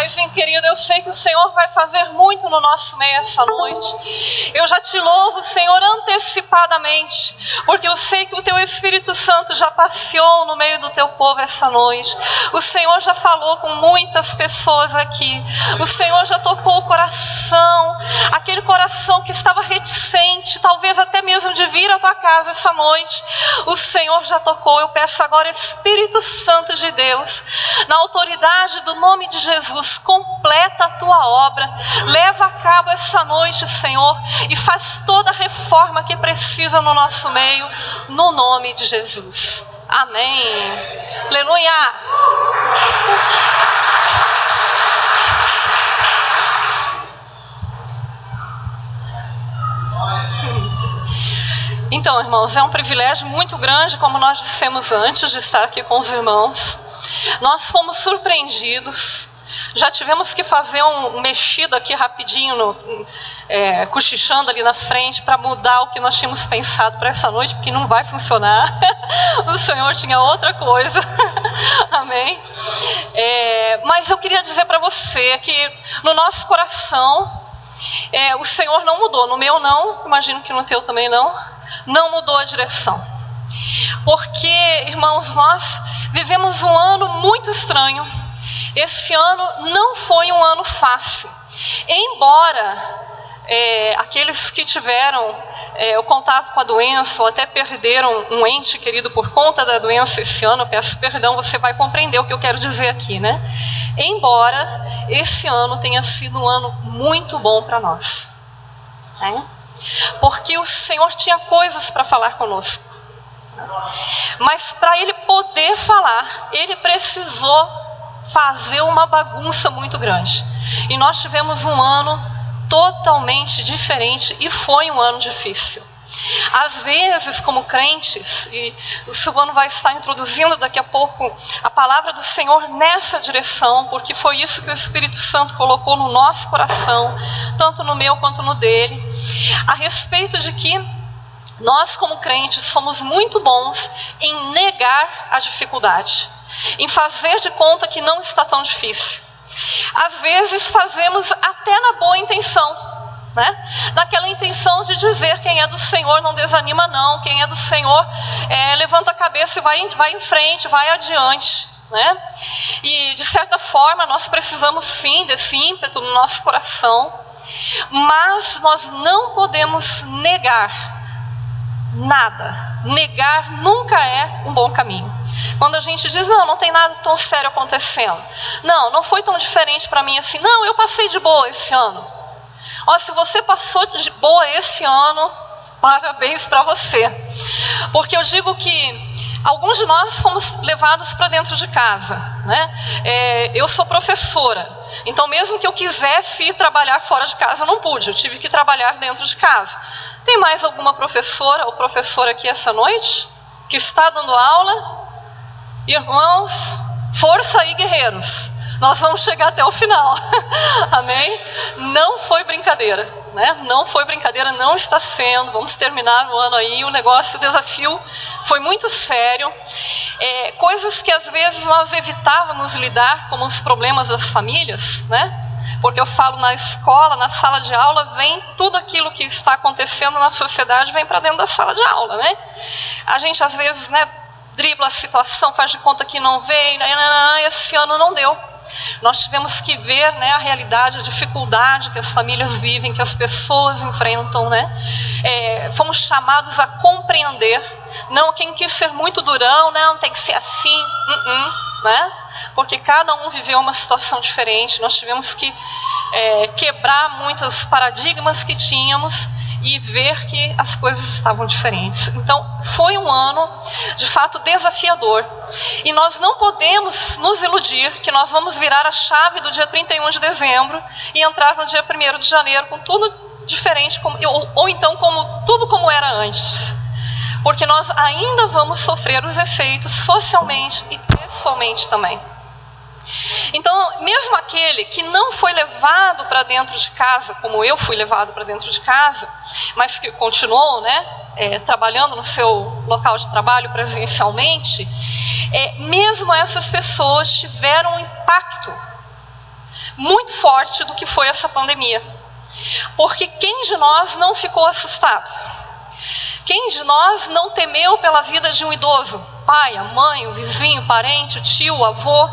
Paizinho querido, eu sei que o Senhor vai fazer muito no nosso meio essa noite. Eu já te louvo, Senhor, antecipadamente, porque eu sei que o teu Espírito Santo já passeou no meio do teu povo essa noite. O Senhor já falou com muitas pessoas aqui. O Senhor já tocou o coração, aquele coração que estava reticente, talvez até mesmo de vir à tua casa essa noite. O Senhor já tocou. Eu peço agora, Espírito Santo de Deus, na autoridade do nome de Jesus, completa a tua obra, leva a cabo essa noite, Senhor, e faz toda a reforma que precisa no nosso meio, no nome de Jesus. Amém. Aleluia. Então, irmãos, é um privilégio muito grande, como nós dissemos antes, de estar aqui com os irmãos. Nós fomos surpreendidos, já tivemos que fazer um mexido aqui rapidinho, cochichando ali na frente, para mudar o que nós tínhamos pensado para essa noite, porque não vai funcionar. O Senhor tinha outra coisa. Amém? Mas eu queria dizer para você que no nosso coração, o Senhor não mudou. No meu não, imagino que no teu também não mudou a direção. Porque, irmãos, nós vivemos um ano muito estranho. Esse ano não foi um ano fácil. Embora aqueles que tiveram o contato com a doença ou até perderam um ente querido por conta da doença esse ano, eu peço perdão, você vai compreender o que eu quero dizer aqui, né? Embora esse ano tenha sido um ano muito bom para nós, né? Porque o Senhor tinha coisas para falar conosco. Mas para Ele poder falar, Ele precisou fazer uma bagunça muito grande. E nós tivemos um ano totalmente diferente e foi um ano difícil. Às vezes, como crentes, e o Silvano vai estar introduzindo daqui a pouco a palavra do Senhor nessa direção, porque foi isso que o Espírito Santo colocou no nosso coração, tanto no meu quanto no dele, a respeito de que nós, como crentes, somos muito bons em negar a dificuldade, em fazer de conta que não está tão difícil. Às vezes fazemos até na boa intenção, né? Naquela intenção de dizer: quem é do Senhor não desanima não, quem é do Senhor levanta a cabeça e vai em frente, vai adiante, né? E de certa forma nós precisamos sim desse ímpeto no nosso coração, mas nós não podemos negar nada. Negar nunca é um bom caminho. Quando a gente diz: não tem nada tão sério acontecendo, não foi tão diferente para mim assim, não, eu passei de boa esse ano. Se você passou de boa esse ano, parabéns para você. Porque eu digo que alguns de nós fomos levados para dentro de casa, né? Eu sou professora, então mesmo que eu quisesse ir trabalhar fora de casa, eu não pude, eu tive que trabalhar dentro de casa. Tem mais alguma professora ou professor aqui essa noite que está dando aula? Irmãos, força aí, guerreiros, nós vamos chegar até o final. Amém? Não foi brincadeira, né? Não foi brincadeira, não está sendo. Vamos terminar o ano aí, o desafio foi muito sério. Coisas que às vezes nós evitávamos lidar, como os problemas das famílias, né? Porque eu falo, na escola, na sala de aula, vem tudo aquilo que está acontecendo na sociedade, vem para dentro da sala de aula, né? A gente às vezes, dribla a situação, faz de conta que não veio, esse ano não deu. Nós tivemos que ver, a realidade, a dificuldade que as famílias vivem, que as pessoas enfrentam, fomos chamados a compreender. Não, quem quis ser muito durão, não tem que ser assim, né? Porque cada um viveu uma situação diferente. Nós tivemos que quebrar muitos paradigmas que tínhamos e ver que as coisas estavam diferentes. Então, foi um ano, de fato, desafiador. E nós não podemos nos iludir que nós vamos virar a chave do dia 31 de dezembro e entrar no dia 1º de janeiro com tudo diferente, ou então tudo como era antes. Porque nós ainda vamos sofrer os efeitos socialmente e pessoalmente também. Então, mesmo aquele que não foi levado para dentro de casa, como eu fui levado para dentro de casa, mas que continuou, trabalhando no seu local de trabalho presencialmente, mesmo essas pessoas tiveram um impacto, muito forte do que foi essa pandemia. Porque quem de nós não ficou assustado? Quem de nós não temeu pela vida de um idoso? Pai, a mãe, o vizinho, o parente, o tio, o avô?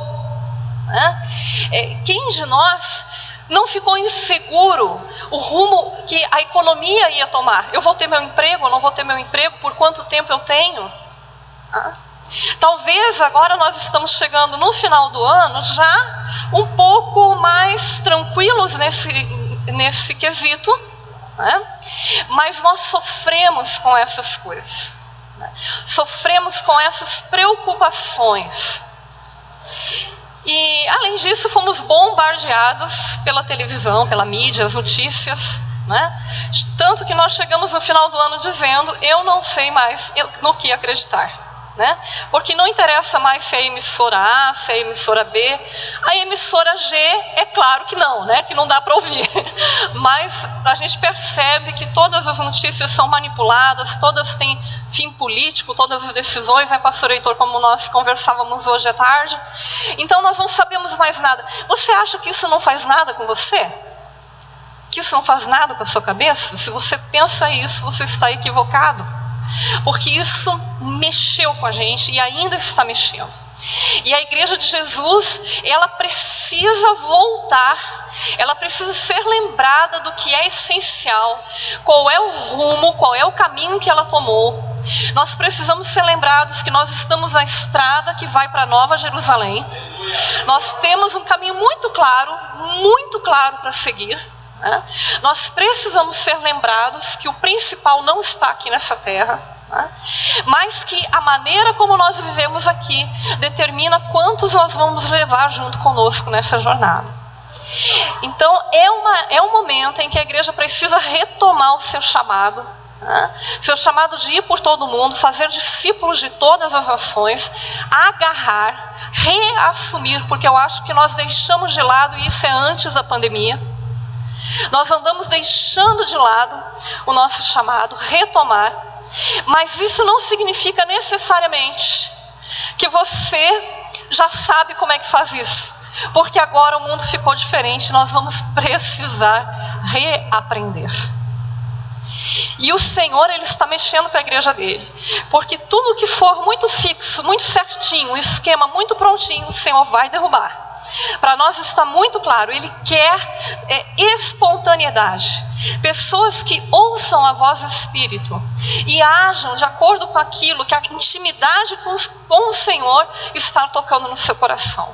Quem de nós não ficou inseguro o rumo que a economia ia tomar? Eu vou ter meu emprego, eu não vou ter meu emprego, por quanto tempo eu tenho? Talvez agora nós estamos chegando no final do ano já um pouco mais tranquilos nesse quesito, mas nós sofremos com essas coisas, sofremos com essas preocupações. E além disso fomos bombardeados pela televisão, pela mídia, as notícias, tanto que nós chegamos no final do ano dizendo: eu não sei mais no que acreditar, porque não interessa mais se é a emissora A, se é a emissora B. A emissora G, é claro que não dá para ouvir, mas a gente percebe que todas as notícias são manipuladas, todas têm fim político, todas as decisões, pastor Heitor, como nós conversávamos hoje à tarde. Então nós não sabemos mais nada. Você acha que isso não faz nada com você? Que isso não faz nada com a sua cabeça? Se você pensa isso, você está equivocado, porque isso mexeu com a gente e ainda está mexendo. E a igreja de Jesus, ela precisa voltar, ela precisa ser lembrada do que é essencial, qual é o rumo, qual é o caminho que ela tomou. Nós precisamos ser lembrados que nós estamos na estrada que vai para Nova Jerusalém. Nós temos um caminho muito claro para seguir. Nós precisamos ser lembrados que o principal não está aqui nessa terra, mas que a maneira como nós vivemos aqui determina quantos nós vamos levar junto conosco nessa jornada. Então é um momento em que a igreja precisa retomar o seu chamado, seu chamado de ir por todo mundo, fazer discípulos de todas as nações, agarrar, reassumir, porque eu acho que nós deixamos de lado, e isso é antes da pandemia. Nós andamos deixando de lado o nosso chamado, retomar, mas isso não significa necessariamente que você já sabe como é que faz isso, porque agora o mundo ficou diferente, nós vamos precisar reaprender. E o Senhor, Ele está mexendo com a igreja dele, porque tudo que for muito fixo, muito certinho, um esquema muito prontinho, o Senhor vai derrubar. Para nós está muito claro, Ele quer espontaneidade, pessoas que ouçam a voz do Espírito e ajam de acordo com aquilo que a intimidade com o Senhor está tocando no seu coração,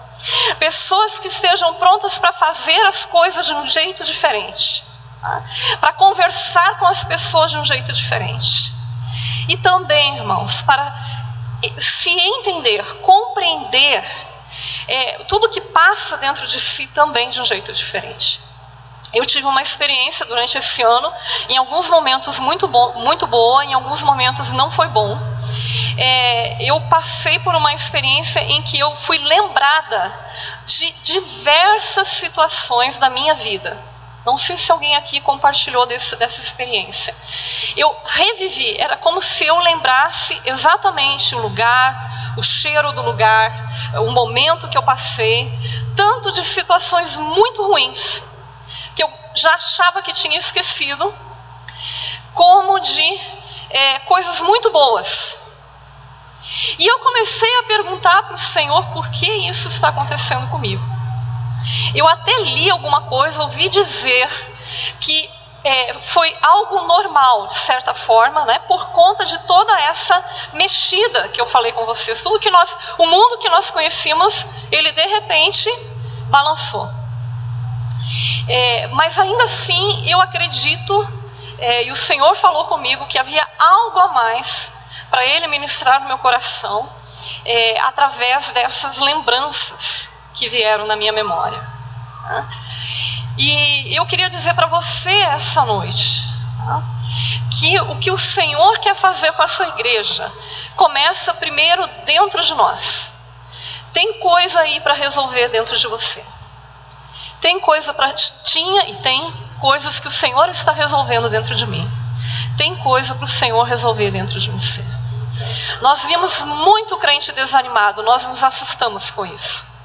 pessoas que estejam prontas para fazer as coisas de um jeito diferente, para conversar com as pessoas de um jeito diferente, e também, irmãos, para se entender, compreender tudo que passa dentro de si também de um jeito diferente. Eu tive uma experiência durante esse ano, em alguns momentos muito boa, em alguns momentos não foi bom. Eu passei por uma experiência em que eu fui lembrada de diversas situações da minha vida. Não sei se alguém aqui compartilhou dessa experiência. Eu revivi, era como se eu lembrasse exatamente o lugar, o cheiro do lugar, o momento que eu passei, tanto de situações muito ruins, que eu já achava que tinha esquecido, como de coisas muito boas. E eu comecei a perguntar para o Senhor por que isso está acontecendo comigo. Eu até li alguma coisa, ouvi dizer que foi algo normal, de certa forma, por conta de toda essa mexida que eu falei com vocês. O mundo que nós conhecíamos, ele de repente balançou. Mas ainda assim, eu acredito, e o Senhor falou comigo que havia algo a mais para Ele ministrar no meu coração, através dessas lembranças que vieram na minha memória. E eu queria dizer para você essa noite, que o que o Senhor quer fazer com a sua igreja começa primeiro dentro de nós. Tem coisa aí para resolver dentro de você. Tem coisas que o Senhor está resolvendo dentro de mim. Tem coisa para o Senhor resolver dentro de você. Nós vimos muito crente desanimado, nós nos assustamos com isso.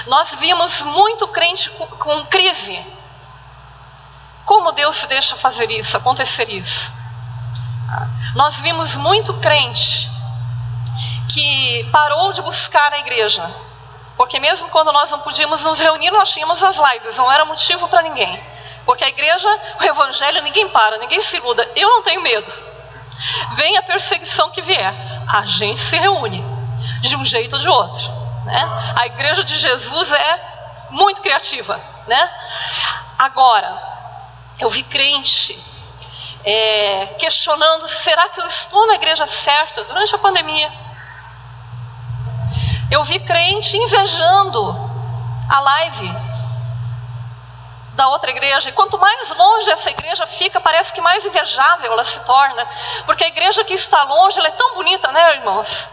Nós vimos muito crente com crise. Como Deus se deixa fazer isso, acontecer isso? Nós vimos muito crente que parou de buscar a igreja, porque mesmo quando nós não podíamos nos reunir, nós tínhamos as lives, não era motivo para ninguém. Porque a igreja, o evangelho, ninguém para, ninguém se iluda. Eu não tenho medo. Vem a perseguição que vier, a gente se reúne, de um jeito ou de outro, né? A igreja de Jesus é muito criativa, né? Agora, eu vi crente questionando, será que eu estou na igreja certa durante a pandemia? Eu vi crente invejando a live da outra igreja, e quanto mais longe essa igreja fica, parece que mais invejável ela se torna, porque a igreja que está longe, ela é tão bonita, né, irmãos?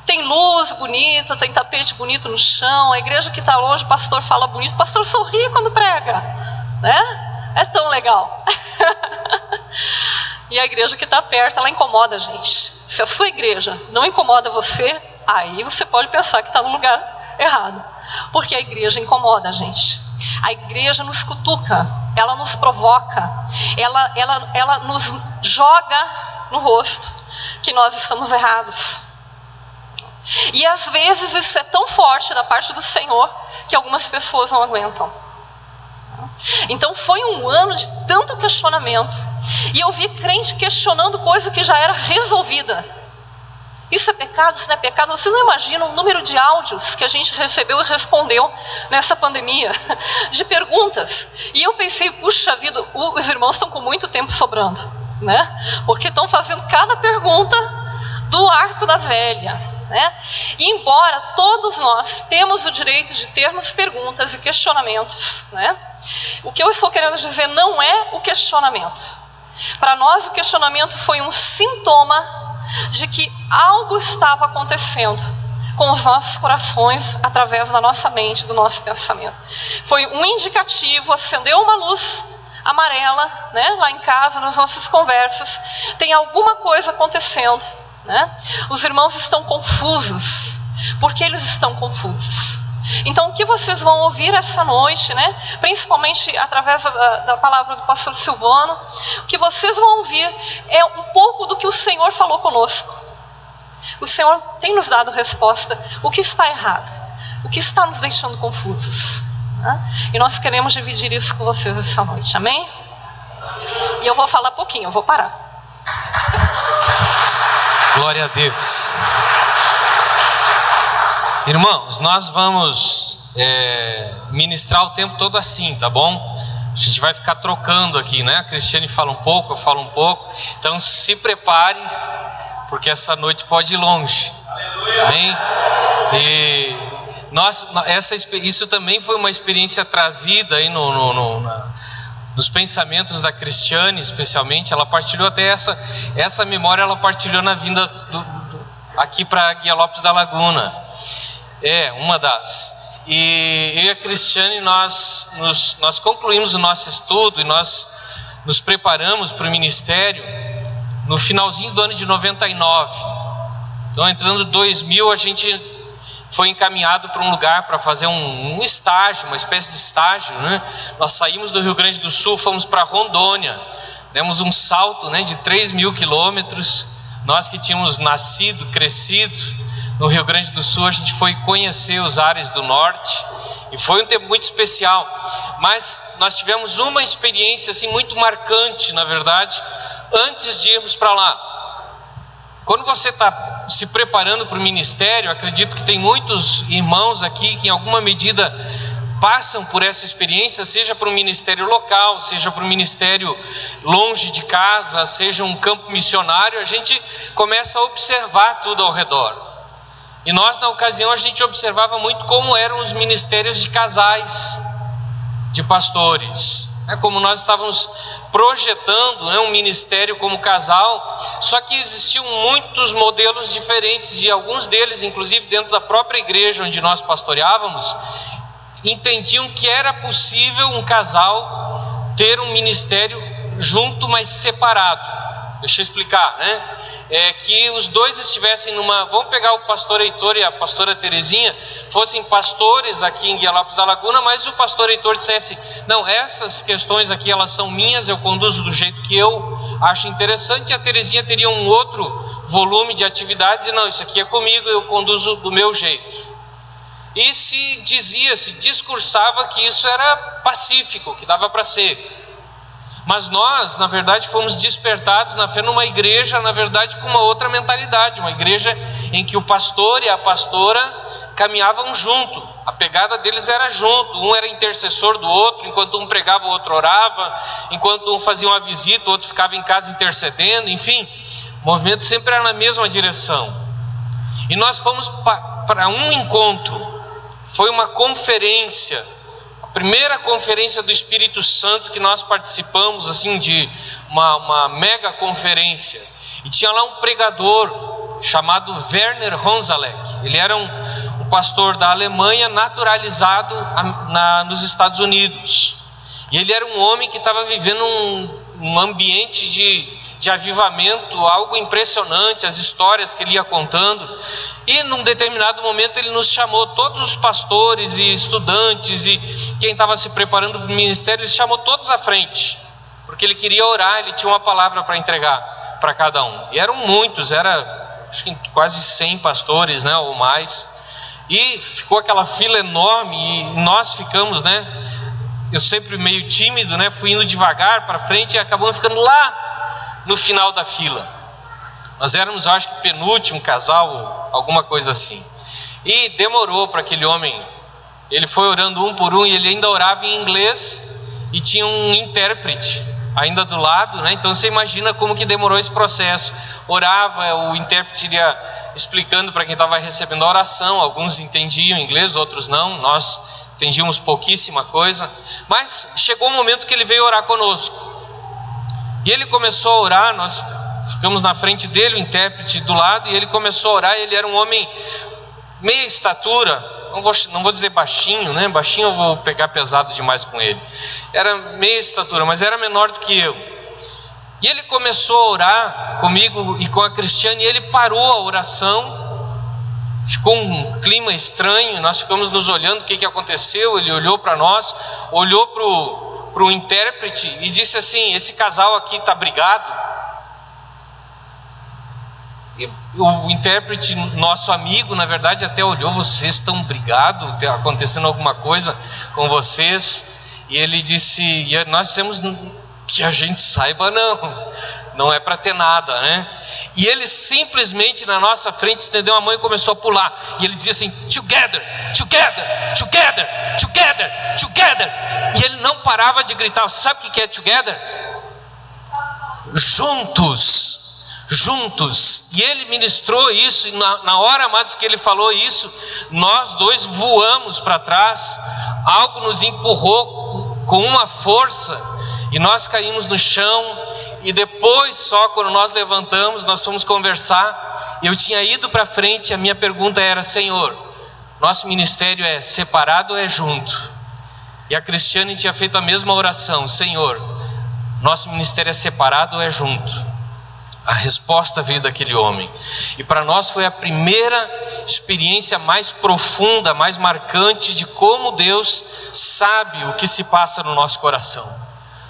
Tem luz bonita, tem tapete bonito no chão. A igreja que está longe, o pastor fala bonito, o pastor sorri quando prega, né? É tão legal. E a igreja que está perto, ela incomoda a gente. Se a sua igreja não incomoda você, aí você pode pensar que está no lugar errado, porque a igreja incomoda a gente. A igreja nos cutuca, ela nos provoca, ela nos joga no rosto que nós estamos errados. E às vezes isso é tão forte da parte do Senhor que algumas pessoas não aguentam. Então foi um ano de tanto questionamento, e eu vi crente questionando coisa que já era resolvida. Isso é pecado? Isso não é pecado? Vocês não imaginam o número de áudios que a gente recebeu e respondeu nessa pandemia, de perguntas. E eu pensei, puxa vida, os irmãos estão com muito tempo sobrando, né? Porque estão fazendo cada pergunta do arco da velha, né? E embora todos nós temos o direito de termos perguntas e questionamentos, né? O que eu estou querendo dizer não é o questionamento. Para nós o questionamento foi um sintoma de que algo estava acontecendo com os nossos corações, através da nossa mente, do nosso pensamento. Foi um indicativo, acendeu uma luz amarela, né, lá em casa, nas nossas conversas. Tem alguma coisa acontecendo, né? Os irmãos estão confusos. Por que eles estão confusos? Então o que vocês vão ouvir essa noite, né, principalmente através da palavra do pastor Silvano, o que vocês vão ouvir é um pouco do que o Senhor falou conosco. O Senhor tem nos dado resposta. O que está errado? O que está nos deixando confusos, né? E nós queremos dividir isso com vocês essa noite, amém? E eu vou falar pouquinho, eu vou parar. Glória a Deus. Irmãos, nós vamos ministrar o tempo todo assim, tá bom? A gente vai ficar trocando aqui, né? A Cristiane fala um pouco, eu falo um pouco. Então se prepare, porque essa noite pode ir longe. Amém? E isso também foi uma experiência trazida aí nos pensamentos da Cristiane, especialmente. Ela partilhou até essa memória, ela partilhou na vinda aqui para Guia Lopes da Laguna. Uma das. E eu e a Cristiane, nós concluímos o nosso estudo e nós nos preparamos para o ministério no finalzinho do ano de 99. Então, entrando em 2000, a gente foi encaminhado para um lugar para fazer um estágio, uma espécie de estágio, né? Nós saímos do Rio Grande do Sul, fomos para Rondônia, demos um salto, né, de 3.000 quilômetros. Nós que tínhamos nascido, crescido no Rio Grande do Sul, a gente foi conhecer os ares do norte, e foi um tempo muito especial. Mas nós tivemos uma experiência assim muito marcante, na verdade, antes de irmos para lá. Quando você está se preparando para o ministério, acredito que tem muitos irmãos aqui que em alguma medida passam por essa experiência, seja para um ministério local, seja para um ministério longe de casa, seja um campo missionário. A gente começa a observar tudo ao redor. E nós, na ocasião, a gente observava muito como eram os ministérios de casais, de pastores. Como nós estávamos projetando, né, um ministério como casal, só que existiam muitos modelos diferentes, e alguns deles, inclusive dentro da própria igreja onde nós pastoreávamos, entendiam que era possível um casal ter um ministério junto, mas separado. Deixa eu explicar, né? É que os dois estivessem vamos pegar o pastor Heitor e a pastora Terezinha, fossem pastores aqui em Guialopes da Laguna, mas o pastor Heitor dissesse: não, essas questões aqui elas são minhas, eu conduzo do jeito que eu acho interessante, e a Terezinha teria um outro volume de atividades, e não, isso aqui é comigo, eu conduzo do meu jeito. E se discursava que isso era pacífico, que dava para ser. Mas nós, na verdade, fomos despertados na fé numa igreja, na verdade, com uma outra mentalidade, uma igreja em que o pastor e a pastora caminhavam junto, a pegada deles era junto, um era intercessor do outro, enquanto um pregava, o outro orava, enquanto um fazia uma visita, o outro ficava em casa intercedendo, enfim, o movimento sempre era na mesma direção. E nós fomos para um encontro, foi uma conferência, primeira conferência do Espírito Santo que nós participamos, assim, de uma mega conferência, e tinha lá um pregador chamado Werner Honzalek. Ele era um pastor da Alemanha naturalizado nos Estados Unidos, e ele era um homem que estava vivendo um ambiente de avivamento, algo impressionante, as histórias que ele ia contando. E num determinado momento ele nos chamou, todos os pastores e estudantes e quem estava se preparando para o ministério, ele chamou todos à frente, porque ele queria orar, ele tinha uma palavra para entregar para cada um. E eram muitos, acho que quase 100 pastores, né, ou mais. E ficou aquela fila enorme e nós ficamos, né, eu sempre meio tímido, né, fui indo devagar para frente e acabamos ficando lá no final da fila. Nós éramos, eu acho que penúltimo casal, alguma coisa assim. E demorou para aquele homem, ele foi orando um por um e ele ainda orava em inglês e tinha um intérprete ainda do lado, né? Então você imagina como que demorou esse processo. Orava, o intérprete ia explicando para quem estava recebendo a oração, alguns entendiam inglês, outros não, nós entendíamos pouquíssima coisa, mas chegou o momento que ele veio orar conosco. E ele começou a orar, nós ficamos na frente dele, o intérprete do lado, e ele começou a orar. Ele era um homem meia estatura, não vou dizer baixinho, né? Baixinho eu vou pegar pesado demais com ele. Era meia estatura, mas era menor do que eu. E ele começou a orar comigo e com a Cristiane, e ele parou a oração. Ficou um clima estranho, nós ficamos nos olhando, o que aconteceu? Ele olhou para nós, olhou para o intérprete e disse assim: esse casal aqui está brigado. O intérprete, nosso amigo, na verdade até olhou: vocês estão brigados? Está acontecendo alguma coisa com vocês? E ele disse, e nós dissemos: que a gente saiba não é para ter nada, né? E ele simplesmente na nossa frente estendeu a mão e começou a pular, e ele dizia assim: together, together, together, together, together. E ele não parava de gritar. Sabe o que é together? Juntos. Juntos. E ele ministrou isso, e na hora, amados, que ele falou isso, nós dois voamos para trás, algo nos empurrou com uma força, e nós caímos no chão. E depois, só quando nós levantamos, nós fomos conversar. Eu tinha ido para frente, a minha pergunta era: Senhor, nosso ministério é separado ou é junto? E a Cristiane tinha feito a mesma oração: Senhor, nosso ministério é separado ou é junto? A resposta veio daquele homem. E para nós foi a primeira experiência mais profunda, mais marcante de como Deus sabe o que se passa no nosso coração,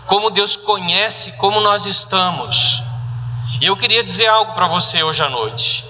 como Deus conhece como nós estamos. E eu queria dizer algo para você hoje à noite,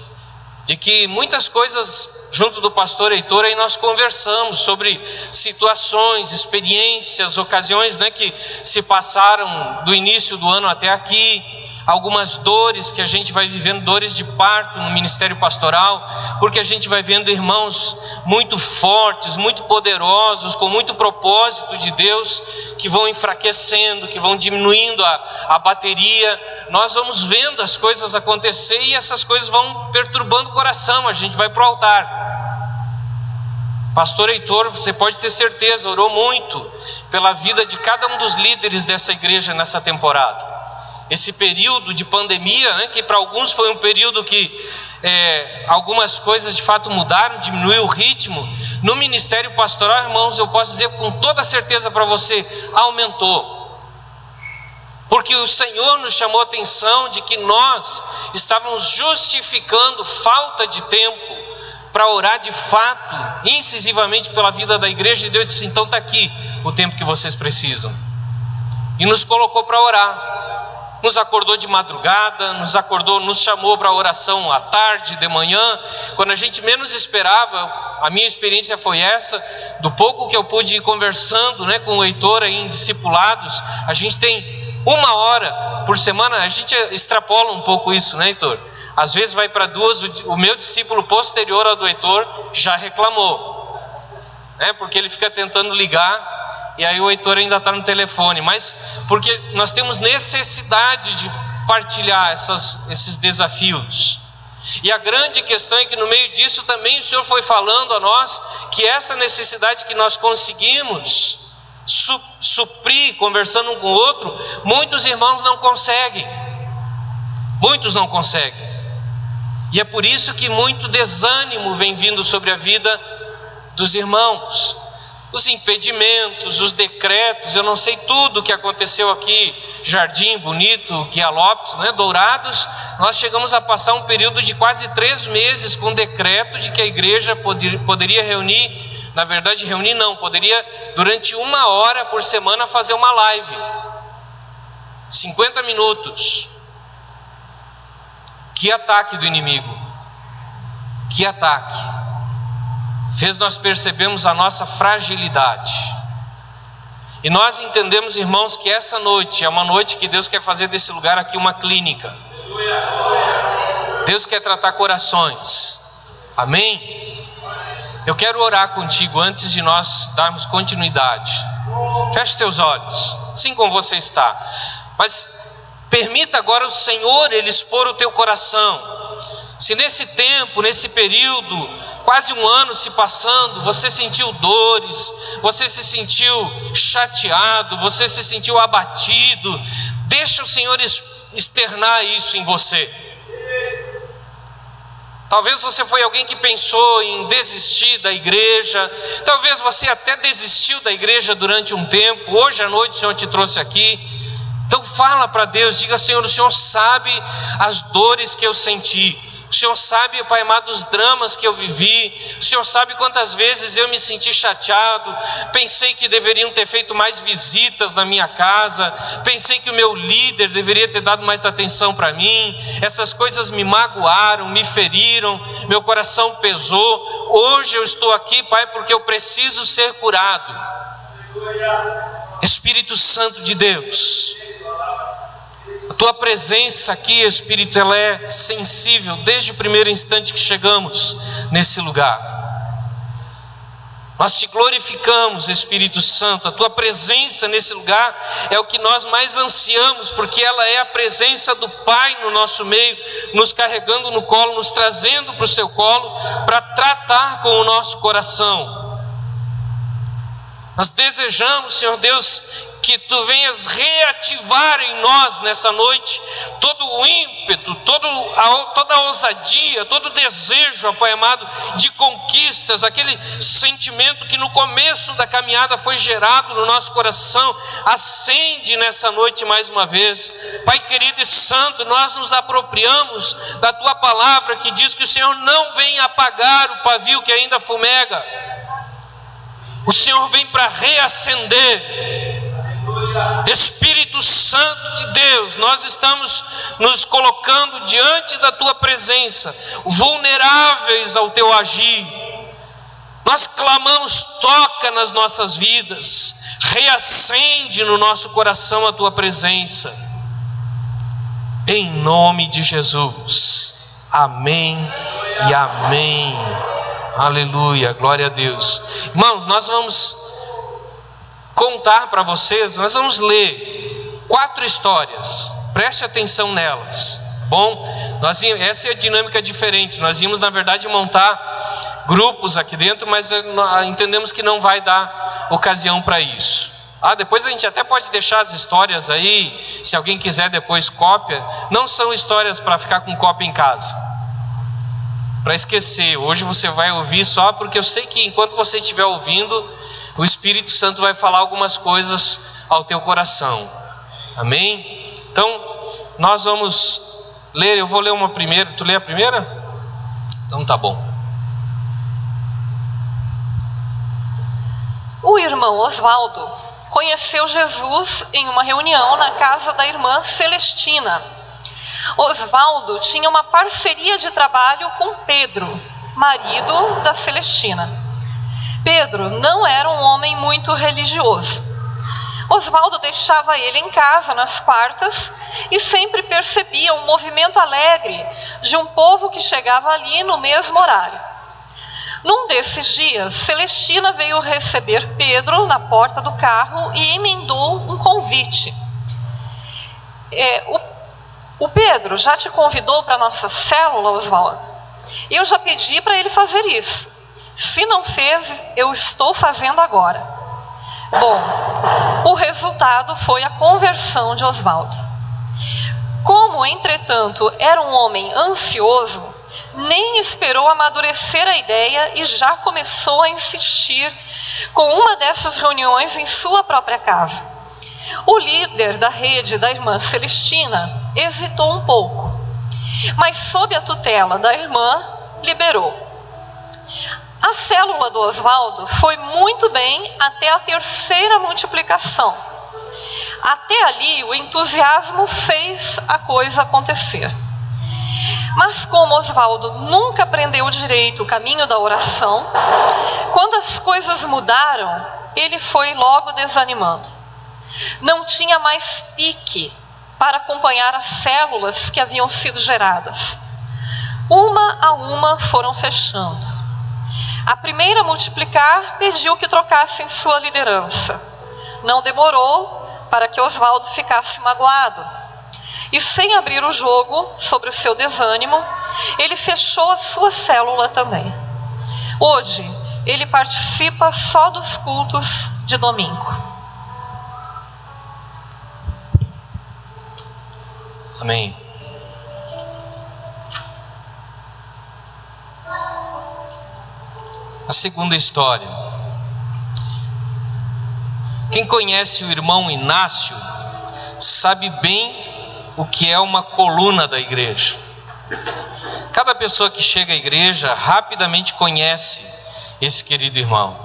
de que muitas coisas junto do pastor Heitor aí nós conversamos sobre situações, experiências, ocasiões, né, que se passaram do início do ano até aqui. Algumas dores que a gente vai vivendo, dores de parto no ministério pastoral, porque a gente vai vendo irmãos muito fortes, muito poderosos, com muito propósito de Deus, que vão enfraquecendo, que vão diminuindo a bateria. Nós vamos vendo as coisas acontecer e essas coisas vão perturbando o coração. A gente vai para o altar. Pastor Heitor, você pode ter certeza, orou muito pela vida de cada um dos líderes dessa igreja nessa temporada. Esse período de pandemia, né, que para alguns foi um período que algumas coisas de fato mudaram, diminuiu o ritmo. No ministério pastoral, irmãos, eu posso dizer com toda certeza para você, aumentou. Por porque o Senhor nos chamou a atenção de que nós estávamos justificando falta de tempo para orar de fato, incisivamente pela vida da igreja, e Deus disse: então está aqui o tempo que vocês precisam, e nos colocou para orar, nos acordou de madrugada, nos chamou para oração à tarde, de manhã, quando a gente menos esperava. A minha experiência foi essa, do pouco que eu pude ir conversando, com o Heitor aí em discipulados. A gente tem 1 hora por semana, a gente extrapola um pouco isso, Heitor? Às vezes vai para 2, o meu discípulo posterior ao do Heitor já reclamou, porque ele fica tentando ligar, e aí o Heitor ainda está no telefone, mas porque nós temos necessidade de partilhar esses desafios. E a grande questão é que no meio disso também o Senhor foi falando a nós que essa necessidade que nós conseguimos suprir, conversando um com o outro, muitos irmãos não conseguem. Muitos não conseguem. E é por isso que muito desânimo vem vindo sobre a vida dos irmãos. Os impedimentos, os decretos, eu não sei tudo o que aconteceu aqui, Jardim Bonito, Guia Lopes, Dourados. Nós chegamos a passar um período de quase 3 meses com decreto de que a igreja poderia reunir, na verdade reunir não, poderia durante 1 hora por semana fazer uma live, 50 minutos. Que ataque do inimigo, que ataque! Nós percebemos a nossa fragilidade, e nós entendemos, irmãos, que essa noite é uma noite que Deus quer fazer desse lugar aqui uma clínica. Deus quer tratar corações, amém? Eu quero orar contigo antes de nós darmos continuidade. Feche teus olhos, assim como você está, mas permita agora o Senhor Ele expor o teu coração. Se nesse tempo, nesse período, quase 1 ano se passando, você sentiu dores, você se sentiu chateado, você se sentiu abatido, deixa o Senhor externar isso em você. Talvez você foi alguém que pensou em desistir da igreja, talvez você até desistiu da igreja durante um tempo. Hoje à noite o Senhor te trouxe aqui. Então fala para Deus, diga: Senhor, o Senhor sabe as dores que eu senti. O Senhor sabe, Pai amado, os dramas que eu vivi. O Senhor sabe quantas vezes eu me senti chateado. Pensei que deveriam ter feito mais visitas na minha casa. Pensei que o meu líder deveria ter dado mais atenção para mim. Essas coisas me magoaram, me feriram. Meu coração pesou. Hoje eu estou aqui, Pai, porque eu preciso ser curado. Espírito Santo de Deus, a tua presença aqui, Espírito, ela é sensível desde o primeiro instante que chegamos nesse lugar. Nós te glorificamos, Espírito Santo. A tua presença nesse lugar é o que nós mais ansiamos, porque ela é a presença do Pai no nosso meio, nos carregando no colo, nos trazendo para o seu colo, para tratar com o nosso coração. Nós desejamos, Senhor Deus, que Tu venhas reativar em nós nessa noite todo o ímpeto, toda a ousadia, todo o desejo, ó Pai amado, de conquistas, aquele sentimento que no começo da caminhada foi gerado no nosso coração, acende nessa noite mais uma vez. Pai querido e santo, nós nos apropriamos da Tua palavra que diz que o Senhor não vem apagar o pavio que ainda fumega. O Senhor vem para reacender. Espírito Santo de Deus, nós estamos nos colocando diante da Tua presença, vulneráveis ao Teu agir. Nós clamamos: toca nas nossas vidas, reacende no nosso coração a Tua presença, em nome de Jesus, amém e amém. Aleluia, glória a Deus. Irmãos, nós vamos contar para vocês, nós vamos ler 4 histórias, preste atenção nelas, bom? Essa é a dinâmica diferente, nós íamos na verdade montar grupos aqui dentro, mas entendemos que não vai dar ocasião para isso. Depois a gente até pode deixar as histórias aí, se alguém quiser depois cópia, não são histórias para ficar com cópia em casa, para esquecer. Hoje você vai ouvir só porque eu sei que enquanto você estiver ouvindo, o Espírito Santo vai falar algumas coisas ao teu coração, amém? Então, nós vamos ler, eu vou ler uma primeira. Tu lê a primeira? Então tá bom. O irmão Osvaldo conheceu Jesus em uma reunião na casa da irmã Celestina. Osvaldo tinha uma parceria de trabalho com Pedro, marido da Celestina. Pedro não era um homem muito religioso. Osvaldo deixava ele em casa nas quartas e sempre percebia um movimento alegre de um povo que chegava ali no mesmo horário. Num desses dias, Celestina veio receber Pedro na porta do carro e emendou um convite. O Pedro já te convidou para a nossa célula, Osvaldo? Eu já pedi para ele fazer isso. Se não fez, eu estou fazendo agora. Bom, o resultado foi a conversão de Osvaldo. Como, entretanto, era um homem ansioso, nem esperou amadurecer a ideia e já começou a insistir com uma dessas reuniões em sua própria casa. O líder da rede da irmã Celestina hesitou um pouco, mas sob a tutela da irmã, liberou. A célula do Osvaldo foi muito bem até a terceira multiplicação. Até ali, o entusiasmo fez a coisa acontecer. Mas como Osvaldo nunca aprendeu direito o caminho da oração, quando as coisas mudaram, ele foi logo desanimando. Não tinha mais pique para acompanhar as células que haviam sido geradas. Uma a uma foram fechando. A primeira a multiplicar pediu que trocassem sua liderança. Não demorou para que Osvaldo ficasse magoado. E sem abrir o jogo sobre o seu desânimo, ele fechou a sua célula também. Hoje, ele participa só dos cultos de domingo. Amém. A segunda história. Quem conhece o irmão Inácio sabe bem o que é uma coluna da igreja. Cada pessoa que chega à igreja rapidamente conhece esse querido irmão.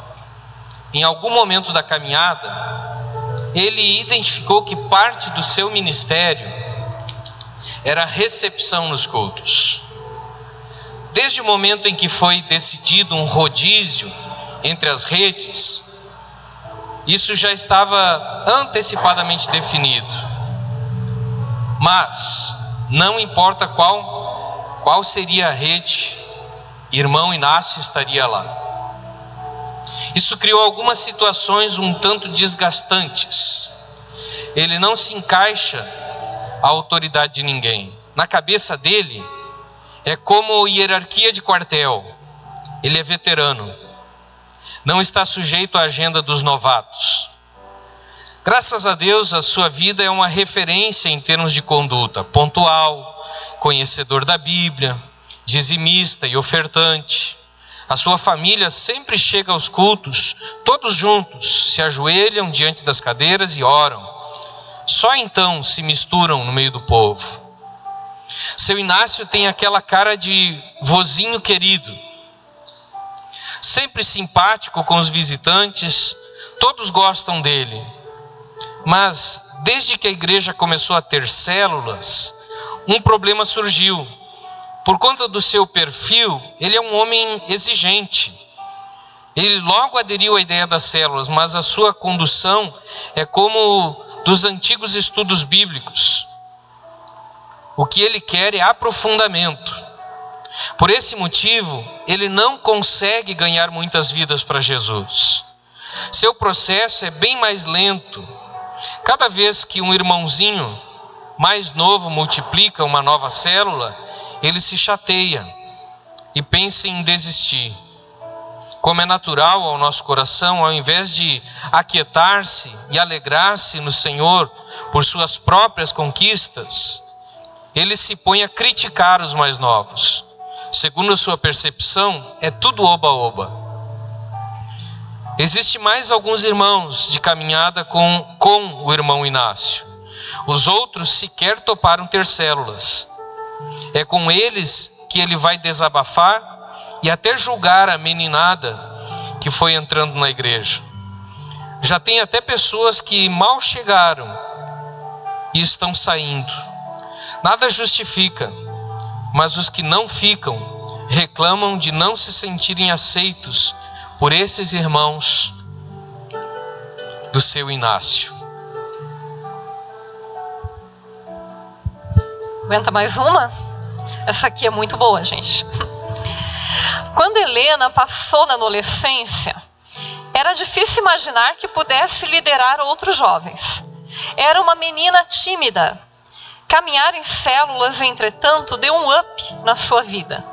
Em algum momento da caminhada, ele identificou que parte do seu ministério era a recepção nos cultos. Desde o momento em que foi decidido um rodízio entre as redes, isso já estava antecipadamente definido. Mas não importa qual seria a rede, irmão Inácio estaria lá. Isso criou algumas situações um tanto desgastantes. Ele não se encaixa à autoridade de ninguém. Na cabeça dele, é como hierarquia de quartel. Ele é veterano. Não está sujeito à agenda dos novatos. Graças a Deus, a sua vida é uma referência em termos de conduta. Pontual, conhecedor da Bíblia, dizimista e ofertante. A sua família sempre chega aos cultos, todos juntos, se ajoelham diante das cadeiras e oram. Só então se misturam no meio do povo. Seu Inácio tem aquela cara de vozinho querido, sempre simpático com os visitantes, todos gostam dele. Mas desde que a igreja começou a ter células, um problema surgiu. Por conta do seu perfil, ele é um homem exigente. Ele logo aderiu à ideia das células, mas a sua condução é como dos antigos estudos bíblicos. O que ele quer é aprofundamento. Por esse motivo, ele não consegue ganhar muitas vidas para Jesus. Seu processo é bem mais lento. Cada vez que um irmãozinho mais novo multiplica uma nova célula, ele se chateia e pensa em desistir. Como é natural ao nosso coração, ao invés de aquietar-se e alegrar-se no Senhor por suas próprias conquistas, ele se põe a criticar os mais novos. Segundo a sua percepção, é tudo oba-oba. Existem mais alguns irmãos de caminhada com o irmão Inácio. Os outros sequer toparam ter células. É com eles que ele vai desabafar e até julgar a meninada que foi entrando na igreja. Já tem até pessoas que mal chegaram e estão saindo. Nada justifica, mas os que não ficam reclamam de não se sentirem aceitos por esses irmãos do seu Inácio. Aguenta mais uma? Essa aqui é muito boa, gente. Quando Helena passou na adolescência, era difícil imaginar que pudesse liderar outros jovens. Era uma menina tímida. Caminhar em células, entretanto, deu um up na sua vida.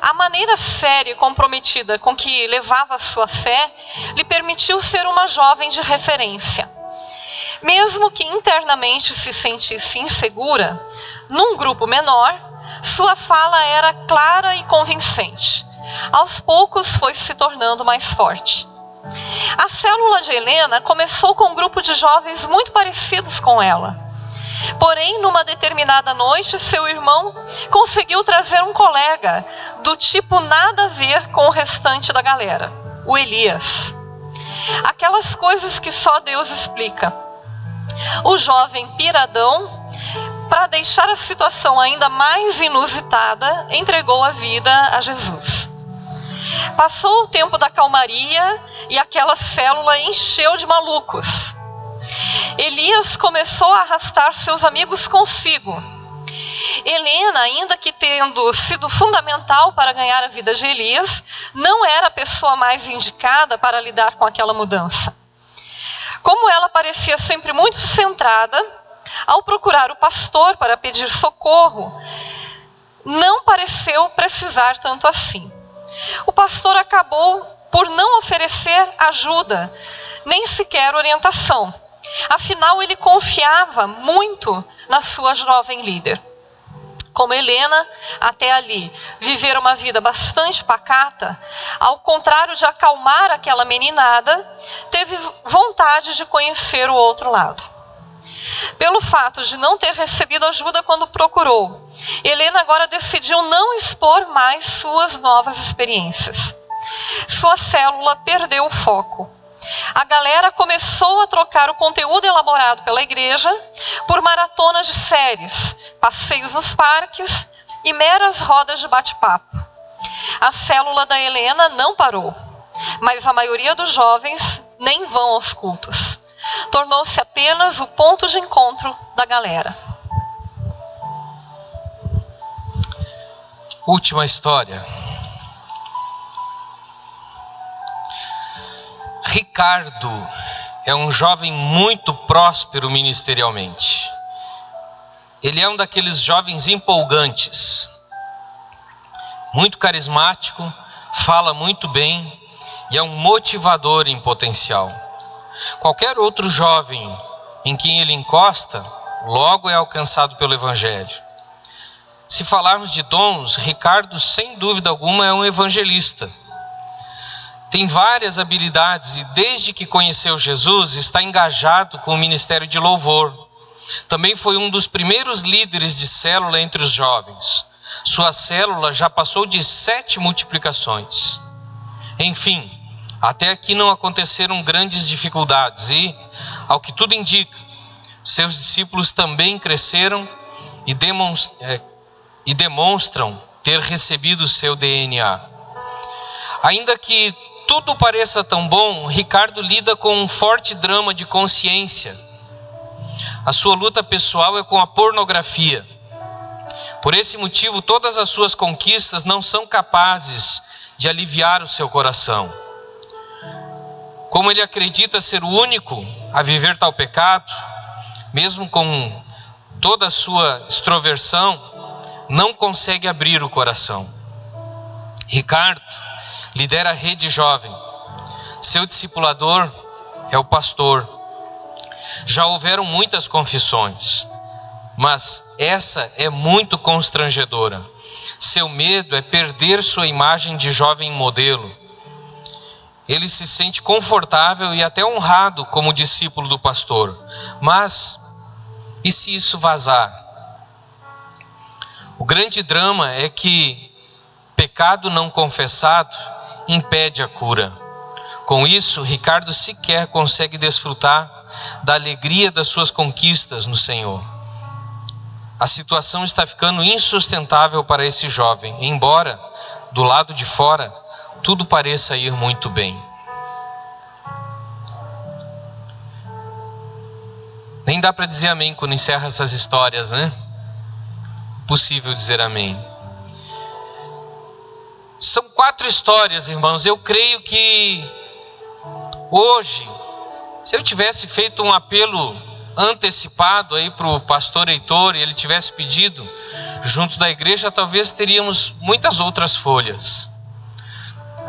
A maneira séria e comprometida com que levava a sua fé lhe permitiu ser uma jovem de referência. Mesmo que internamente se sentisse insegura, num grupo menor, sua fala era clara e convincente. Aos poucos foi se tornando mais forte. A célula de Helena começou com um grupo de jovens muito parecidos com ela. Porém, numa determinada noite, seu irmão conseguiu trazer um colega do tipo nada a ver com o restante da galera, o Elias. Aquelas coisas que só Deus explica. O jovem piradão, para deixar a situação ainda mais inusitada, entregou a vida a Jesus. Passou o tempo da calmaria e aquela célula encheu de malucos. Elias começou a arrastar seus amigos consigo. Helena, ainda que tendo sido fundamental para ganhar a vida de Elias, não era a pessoa mais indicada para lidar com aquela mudança. Como ela parecia sempre muito centrada, ao procurar o pastor para pedir socorro, não pareceu precisar tanto assim. O pastor acabou por não oferecer ajuda, nem sequer orientação. Afinal, ele confiava muito na sua jovem líder. Como Helena, até ali, vivera uma vida bastante pacata, ao contrário de acalmar aquela meninada, teve vontade de conhecer o outro lado. Pelo fato de não ter recebido ajuda quando procurou, Helena agora decidiu não expor mais suas novas experiências. Sua célula perdeu o foco. A galera começou a trocar o conteúdo elaborado pela igreja por maratonas de séries, passeios nos parques e meras rodas de bate-papo. A célula da Helena não parou, mas a maioria dos jovens nem vão aos cultos. Tornou-se apenas o ponto de encontro da galera. Última história. Ricardo é um jovem muito próspero ministerialmente. Ele é um daqueles jovens empolgantes, muito carismático, fala muito bem e é um motivador em potencial. Qualquer outro jovem em quem ele encosta, logo é alcançado pelo Evangelho. Se falarmos de dons, Ricardo, sem dúvida alguma, é um evangelista. Tem várias habilidades e desde que conheceu Jesus está engajado com o ministério de louvor. Também foi um dos primeiros líderes de célula entre os jovens. Sua célula já passou de 7 multiplicações. Enfim, até aqui não aconteceram grandes dificuldades e, ao que tudo indica, seus discípulos também cresceram e demonstram ter recebido seu DNA. Ainda que tudo pareça tão bom, Ricardo lida com um forte drama de consciência. A sua luta pessoal é com a pornografia. Por esse motivo, todas as suas conquistas não são capazes de aliviar o seu coração. Como ele acredita ser o único a viver tal pecado, mesmo com toda a sua extroversão, não consegue abrir o coração. Ricardo lidera a rede jovem. Seu discipulador é o pastor. Já houveram muitas confissões, mas essa é muito constrangedora. Seu medo é perder sua imagem de jovem modelo. Ele se sente confortável e até honrado como discípulo do pastor, mas E se isso vazar? O grande drama é que pecado não confessado impede a cura. Com isso, Ricardo sequer consegue desfrutar da alegria das suas conquistas no Senhor. A situação está ficando insustentável para esse jovem, embora, do lado de fora, tudo pareça ir muito bem. Nem dá para dizer amém quando encerra essas histórias, né? Possível dizer amém. São 4 histórias, irmãos. Eu creio que hoje, se eu tivesse feito um apelo antecipado aí para o pastor Heitor e ele tivesse pedido junto da igreja, talvez teríamos muitas outras folhas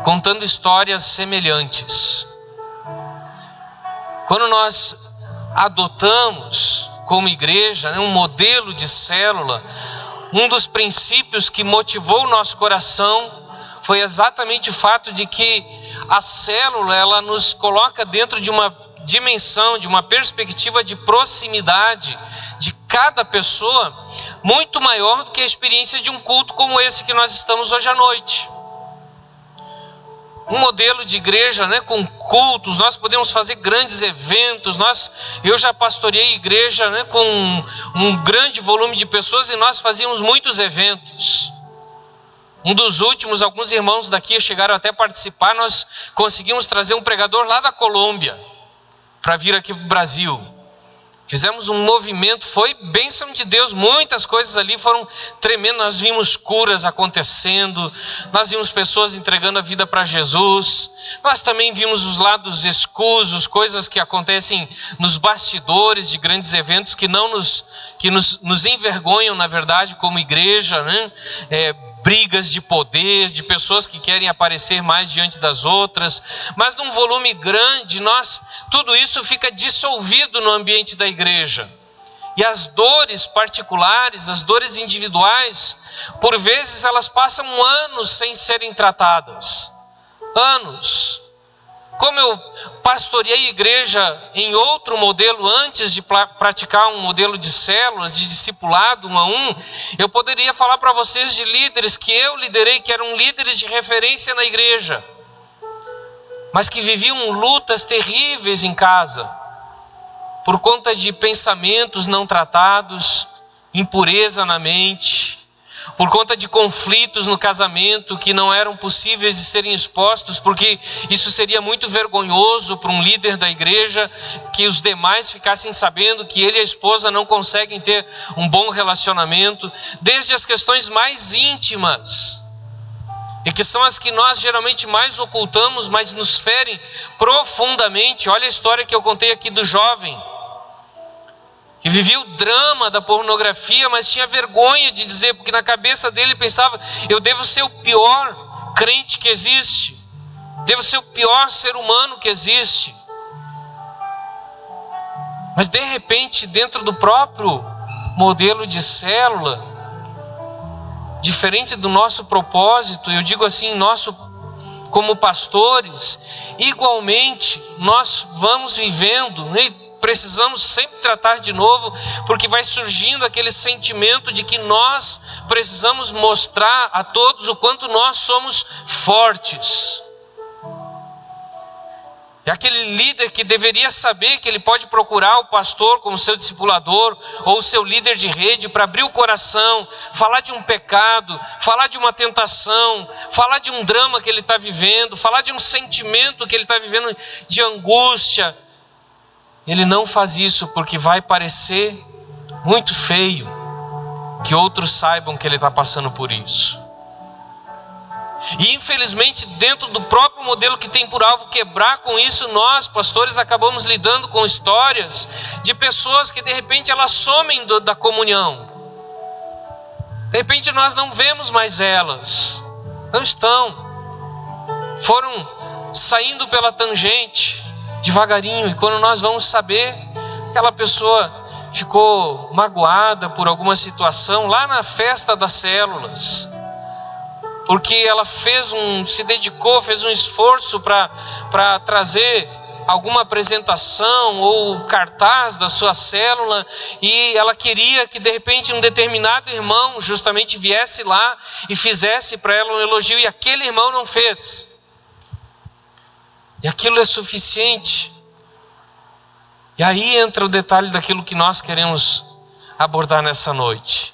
contando histórias semelhantes. Quando nós adotamos como igreja um modelo de célula, um dos princípios que motivou o nosso coração foi exatamente o fato de que a célula, ela nos coloca dentro de uma dimensão, de uma perspectiva de proximidade de cada pessoa muito maior do que a experiência de um culto como esse que nós estamos hoje à noite. Um modelo de igreja, né, com cultos, nós podemos fazer grandes eventos. Eu já pastoreei igreja, né, com um grande volume de pessoas e nós fazíamos muitos eventos. Um dos últimos, alguns irmãos daqui chegaram até a participar, nós conseguimos trazer um pregador lá da Colômbia para vir aqui para o Brasil. Fizemos um movimento, foi bênção de Deus, muitas coisas ali foram tremendas. Nós vimos curas acontecendo, nós vimos pessoas entregando a vida para Jesus, nós também vimos os lados escusos, coisas que acontecem nos bastidores de grandes eventos que nos envergonham, na verdade, como igreja, né? Brigas de poder, de pessoas que querem aparecer mais diante das outras, mas num volume grande, tudo isso fica dissolvido no ambiente da igreja. E as dores particulares, as dores individuais, por vezes elas passam anos sem serem tratadas. Anos. Como eu pastoreei igreja em outro modelo antes de praticar um modelo de células, de discipulado 1 a 1, eu poderia falar para vocês de líderes que eu liderei, que eram líderes de referência na igreja, mas que viviam lutas terríveis em casa, por conta de pensamentos não tratados, impureza na mente, por conta de conflitos no casamento que não eram possíveis de serem expostos, porque isso seria muito vergonhoso para um líder da igreja, que os demais ficassem sabendo que ele e a esposa não conseguem ter um bom relacionamento, desde as questões mais íntimas, e que são as que nós geralmente mais ocultamos, mas nos ferem profundamente. Olha a história que eu contei aqui do jovem, que vivia o drama da pornografia, mas tinha vergonha de dizer, porque na cabeça dele pensava: eu devo ser o pior crente que existe, devo ser o pior ser humano que existe. Mas de repente, dentro do próprio modelo de célula, diferente do nosso propósito, eu digo assim, nosso como pastores, igualmente nós vamos vivendo, né? Precisamos sempre tratar de novo, porque vai surgindo aquele sentimento de que nós precisamos mostrar a todos o quanto nós somos fortes. É aquele líder que deveria saber que ele pode procurar o pastor como seu discipulador ou o seu líder de rede para abrir o coração, falar de um pecado, falar de uma tentação, falar de um drama que ele está vivendo, falar de um sentimento que ele está vivendo de angústia. Ele não faz isso porque vai parecer muito feio que outros saibam que ele está passando por isso. E infelizmente, dentro do próprio modelo que tem por alvo quebrar com isso, nós, pastores, acabamos lidando com histórias de pessoas que de repente elas somem da comunhão. De repente nós não vemos mais elas, não estão, foram saindo pela tangente devagarinho, e quando nós vamos saber, aquela pessoa ficou magoada por alguma situação lá na festa das células, porque ela se dedicou, fez um esforço para trazer alguma apresentação ou cartaz da sua célula e ela queria que de repente um determinado irmão justamente viesse lá e fizesse para ela um elogio e aquele irmão não fez. E aquilo é suficiente. E aí entra o detalhe daquilo que nós queremos abordar nessa noite.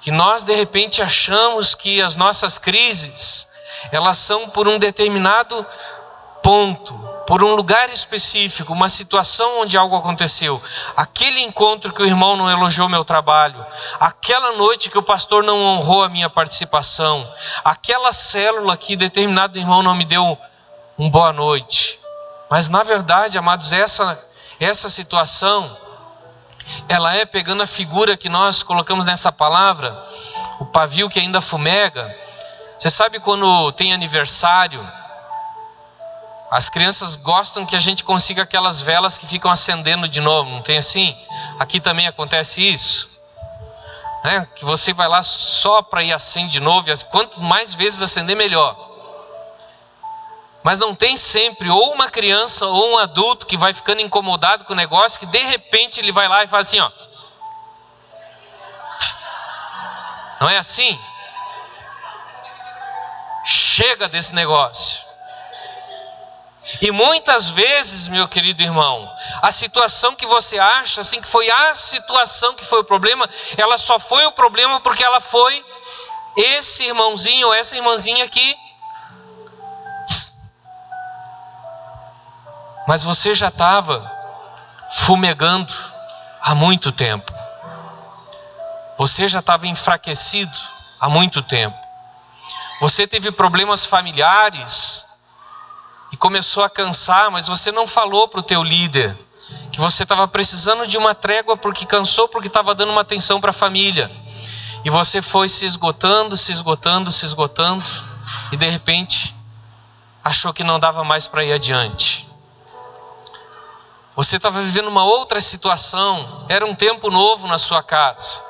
Que nós de repente achamos que as nossas crises, elas são por um determinado ponto, por um lugar específico, uma situação onde algo aconteceu. Aquele encontro que o irmão não elogiou meu trabalho, aquela noite que o pastor não honrou a minha participação, aquela célula que determinado irmão não me deu uma boa noite. Mas na verdade, amados, essa situação, ela é, pegando a figura que nós colocamos nessa palavra, o pavio que ainda fumega. Você sabe quando tem aniversário, as crianças gostam que a gente consiga aquelas velas que ficam acendendo de novo, não tem assim? Aqui também acontece isso, né? Que você vai lá sopra e acende de novo, e quanto mais vezes acender, melhor. Mas não tem sempre ou uma criança ou um adulto que vai ficando incomodado com o negócio, que de repente ele vai lá e faz assim, ó. Não é assim? Chega desse negócio. E muitas vezes, meu querido irmão, a situação que você acha assim que foi a situação que foi o problema, ela só foi o problema porque ela foi esse irmãozinho ou essa irmãzinha que... Mas você já estava fumegando há muito tempo. Você já estava enfraquecido há muito tempo. Você teve problemas familiares e começou a cansar, mas você não falou para o teu líder que você estava precisando de uma trégua porque cansou, porque estava dando uma atenção para a família. E você foi se esgotando, e de repente achou que não dava mais para ir adiante. Você estava vivendo uma outra situação, era um tempo novo na sua casa,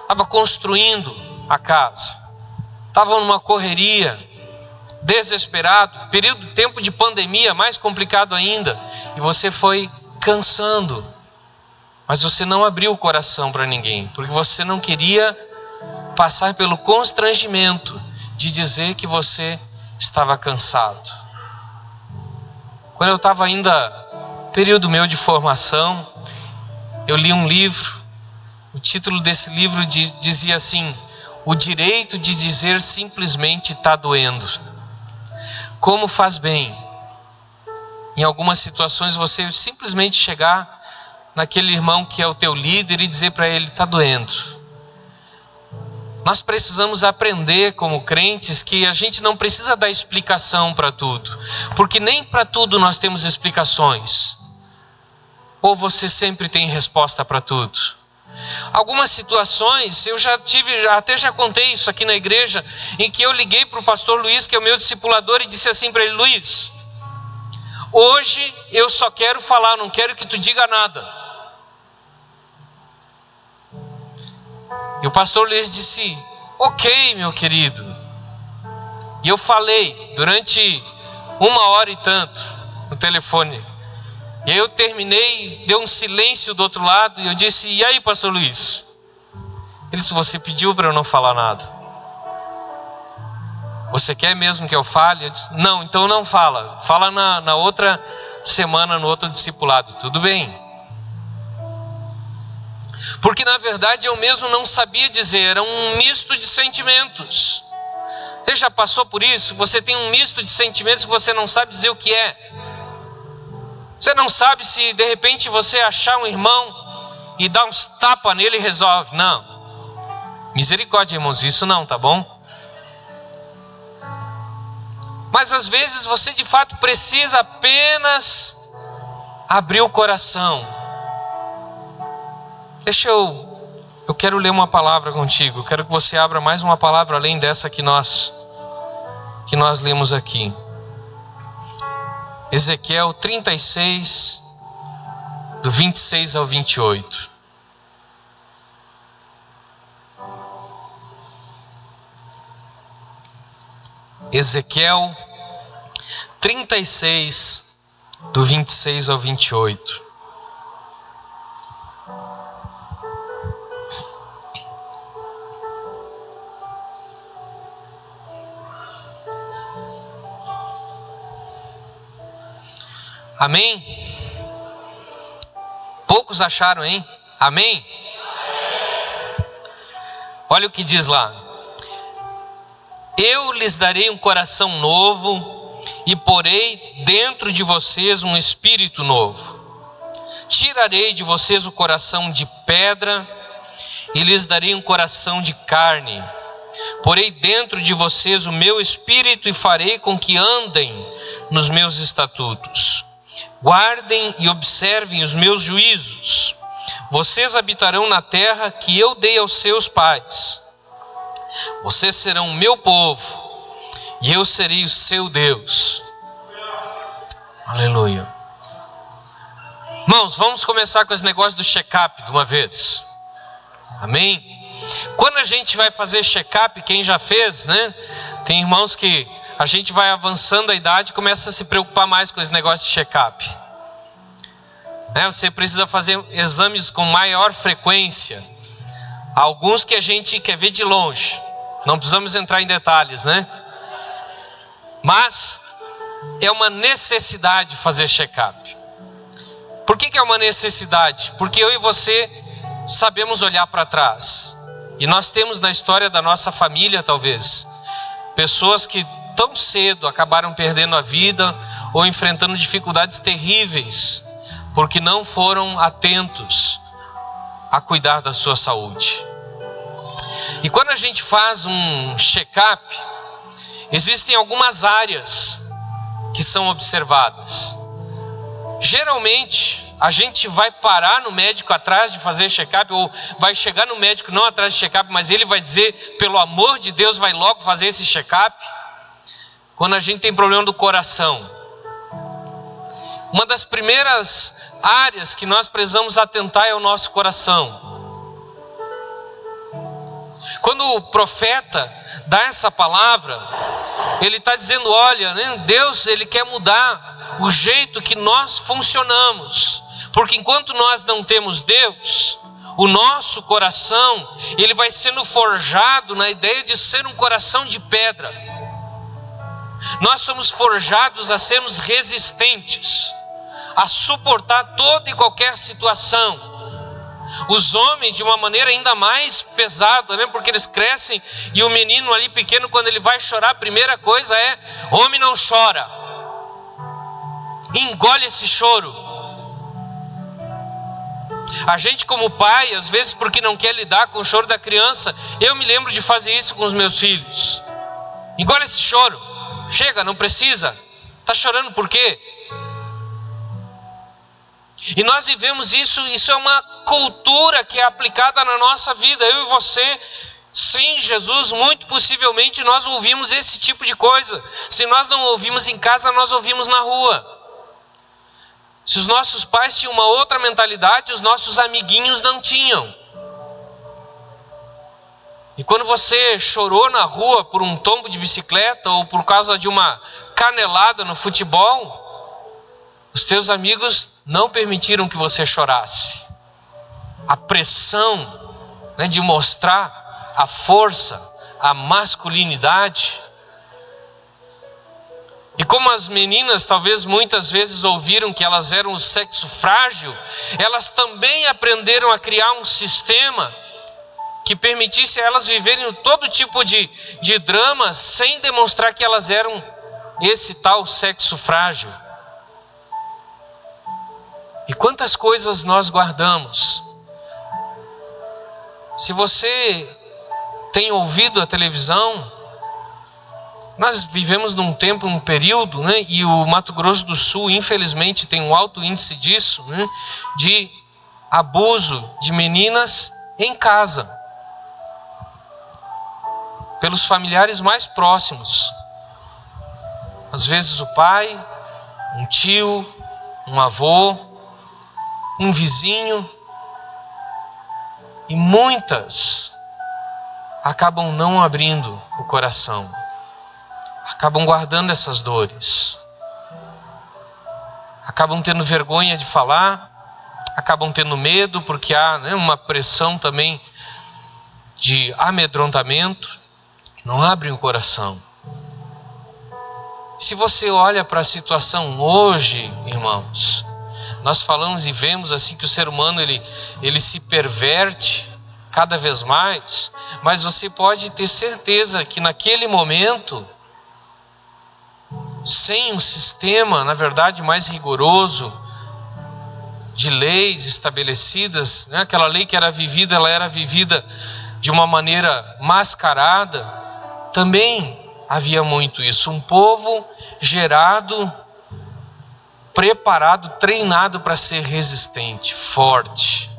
estava construindo a casa, estava numa correria, desesperado, tempo de pandemia, mais complicado ainda, e você foi cansando, mas você não abriu o coração para ninguém, porque você não queria passar pelo constrangimento de dizer que você estava cansado. Quando eu estava ainda período meu de formação, eu li um livro, o título desse livro dizia assim: o direito de dizer simplesmente está doendo. Como faz bem, em algumas situações, você simplesmente chegar naquele irmão que é o teu líder e dizer para ele: está doendo. Nós precisamos aprender como crentes que a gente não precisa dar explicação para tudo, porque nem para tudo nós temos explicações. Ou você sempre tem resposta para tudo? Algumas situações, eu até já contei isso aqui na igreja, em que eu liguei para o pastor Luiz, que é o meu discipulador, e disse assim para ele: Luiz, hoje eu só quero falar, não quero que tu diga nada. E o pastor Luiz disse: ok, meu querido. E eu falei durante 1h e tanto no telefone. E aí eu terminei, deu um silêncio do outro lado, e eu disse: e aí, pastor Luiz? Ele disse: você pediu para eu não falar nada. Você quer mesmo que eu fale? Eu disse: não, então não fala. Fala na outra semana, no outro discipulado. Tudo bem. Porque na verdade eu mesmo não sabia dizer, era um misto de sentimentos. Você já passou por isso? Você tem um misto de sentimentos que você não sabe dizer o que é. Você não sabe se de repente você achar um irmão e dar uns tapas nele e resolve. Não. Misericórdia, irmãos, isso não, tá bom? Mas às vezes você de fato precisa apenas abrir o coração. Eu quero ler uma palavra contigo. Eu quero que você abra mais uma palavra além dessa que nós lemos aqui. Ezequiel 36, do 26 ao 28. Ezequiel 36, do 26 ao 28. Amém? Poucos acharam, hein? Amém? Olha o que diz lá. Eu lhes darei um coração novo e porei dentro de vocês um espírito novo. Tirarei de vocês o coração de pedra e lhes darei um coração de carne. Porei dentro de vocês o meu espírito e farei com que andem nos meus estatutos. Guardem e observem os meus juízos. Vocês habitarão na terra que eu dei aos seus pais. Vocês serão o meu povo e eu serei o seu Deus. Aleluia. Irmãos, vamos começar com esse negócio do check-up de uma vez. Amém? Quando a gente vai fazer check-up, quem já fez, né? Tem irmãos que a gente vai avançando a idade e começa a se preocupar mais com esse negócio de check-up. Você precisa fazer exames com maior frequência. Alguns que a gente quer ver de longe. Não precisamos entrar em detalhes, né? Mas é uma necessidade fazer check-up. Por que é uma necessidade? Porque eu e você sabemos olhar para trás. E nós temos na história da nossa família, talvez, pessoas que tão cedo acabaram perdendo a vida ou enfrentando dificuldades terríveis, porque não foram atentos a cuidar da sua saúde. E quando a gente faz um check-up, existem algumas áreas que são observadas. Geralmente, a gente vai parar no médico atrás de fazer check-up, ou vai chegar no médico não atrás de check-up, mas ele vai dizer, pelo amor de Deus, vai logo fazer esse check-up, quando a gente tem problema do coração. Uma das primeiras áreas que nós precisamos atentar é o nosso coração. Quando o profeta dá essa palavra, ele está dizendo, olha, né, Deus ele quer mudar o jeito que nós funcionamos. Porque enquanto nós não temos Deus, o nosso coração, ele vai sendo forjado na ideia de ser um coração de pedra. Nós somos forjados a sermos resistentes, a suportar toda e qualquer situação. Os homens de uma maneira ainda mais pesada, né? Porque eles crescem e o menino ali pequeno, quando ele vai chorar, a primeira coisa é, homem não chora. Engole esse choro. A gente como pai, às vezes porque não quer lidar com o choro da criança, eu me lembro de fazer isso com os meus filhos. Engole esse choro. Chega, não precisa. Está chorando por quê? E nós vivemos isso é uma cultura que é aplicada na nossa vida. Eu e você, sem Jesus, muito possivelmente nós ouvimos esse tipo de coisa. Se nós não ouvimos em casa, nós ouvimos na rua. Se os nossos pais tinham uma outra mentalidade, os nossos amiguinhos não tinham. E quando você chorou na rua por um tombo de bicicleta ou por causa de uma canelada no futebol, os teus amigos não permitiram que você chorasse. A pressão, né, de mostrar a força, a masculinidade. E como as meninas talvez muitas vezes ouviram que elas eram o sexo frágil, elas também aprenderam a criar um sistema que permitisse a elas viverem todo tipo de drama sem demonstrar que elas eram esse tal sexo frágil. E quantas coisas nós guardamos. Se você tem ouvido a televisão, nós vivemos num tempo, um período, né, e o Mato Grosso do Sul, infelizmente, tem um alto índice disso, né, de abuso de meninas em casa, pelos familiares mais próximos. Às vezes o pai, um tio, um avô, um vizinho, e muitas acabam não abrindo o coração, acabam guardando essas dores, acabam tendo vergonha de falar, acabam tendo medo, porque há, né, uma pressão também de amedrontamento, não abrem o coração. Se você olha para a situação hoje, irmãos, nós falamos e vemos assim que o ser humano ele se perverte cada vez mais, mas você pode ter certeza que naquele momento, sem um sistema, na verdade, mais rigoroso, de leis estabelecidas, né? Aquela lei que era vivida, ela era vivida de uma maneira mascarada, também havia muito isso. Um povo gerado, preparado, treinado para ser resistente, forte.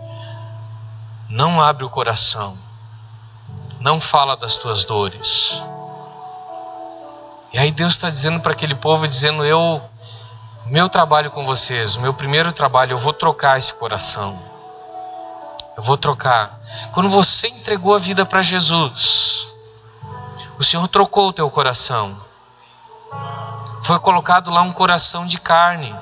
Não abre o coração, não fala das tuas dores. E aí Deus está dizendo para aquele povo, dizendo: meu trabalho com vocês, o meu primeiro trabalho, eu vou trocar esse coração. Eu vou trocar. Quando você entregou a vida para Jesus, o Senhor trocou o teu coração. Foi colocado lá um coração de carne.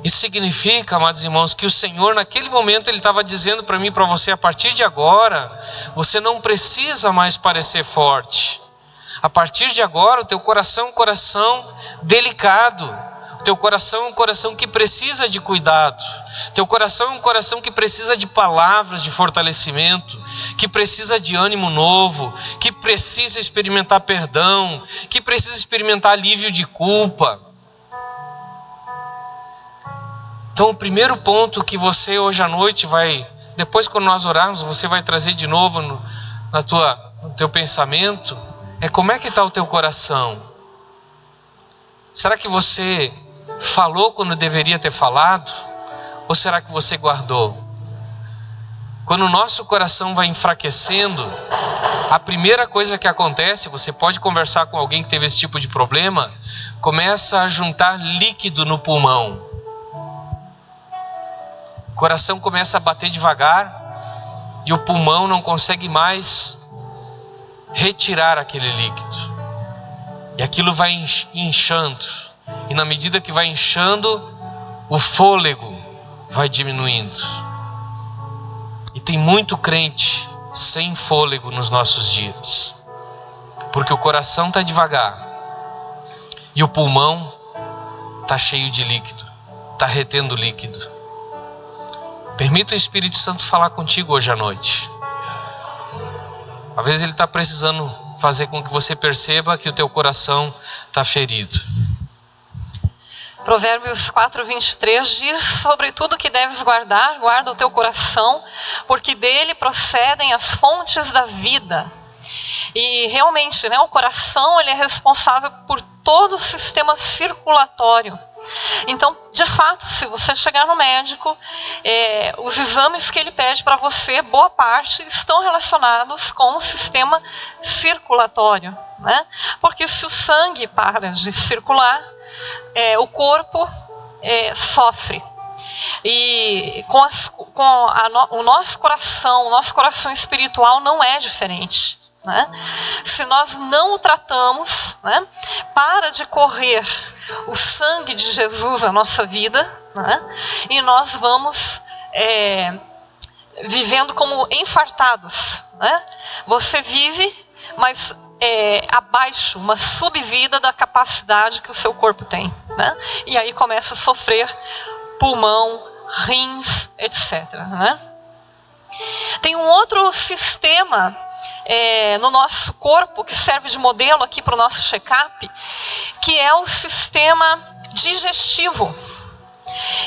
Isso significa, amados irmãos, que o Senhor naquele momento Ele estava dizendo para mim e para você: a partir de agora, você não precisa mais parecer forte. A partir de agora, o teu coração é um coração delicado. O teu coração é um coração que precisa de cuidado. O teu coração é um coração que precisa de palavras de fortalecimento, que precisa de ânimo novo, que precisa experimentar perdão, que precisa experimentar alívio de culpa. Então, o primeiro ponto que você hoje à noite vai, depois quando nós orarmos, você vai trazer de novo no teu pensamento, é como é que está o teu coração? Será que você falou quando deveria ter falado? Ou será que você guardou? Quando o nosso coração vai enfraquecendo, a primeira coisa que acontece, você pode conversar com alguém que teve esse tipo de problema, começa a juntar líquido no pulmão. O coração começa a bater devagar e o pulmão não consegue mais retirar aquele líquido. E aquilo vai inchando. E na medida que vai inchando, o fôlego vai diminuindo. E tem muito crente sem fôlego nos nossos dias. Porque o coração está devagar. E o pulmão está cheio de líquido. Está retendo líquido. Permita o Espírito Santo falar contigo hoje à noite. Às vezes ele está precisando fazer com que você perceba que o teu coração está ferido. Provérbios 4:23 diz: sobre tudo que deves guardar, guarda o teu coração, porque dele procedem as fontes da vida. E realmente, né, o coração ele é responsável por todo o sistema circulatório. Então, de fato, se você chegar no médico, os exames que ele pede para você, boa parte estão relacionados com o sistema circulatório, né? Porque se o sangue para de circular, o corpo sofre. E o nosso coração espiritual não é diferente, né? Se nós não o tratamos, né, para de correr o sangue de Jesus na nossa vida, né, e nós vamos vivendo como enfartados, né? Você vive, mas abaixo, uma subvida da capacidade que o seu corpo tem, né? E aí começa a sofrer pulmão, rins, etc., né? Tem um outro sistema no nosso corpo que serve de modelo aqui para o nosso check-up, que é o sistema digestivo,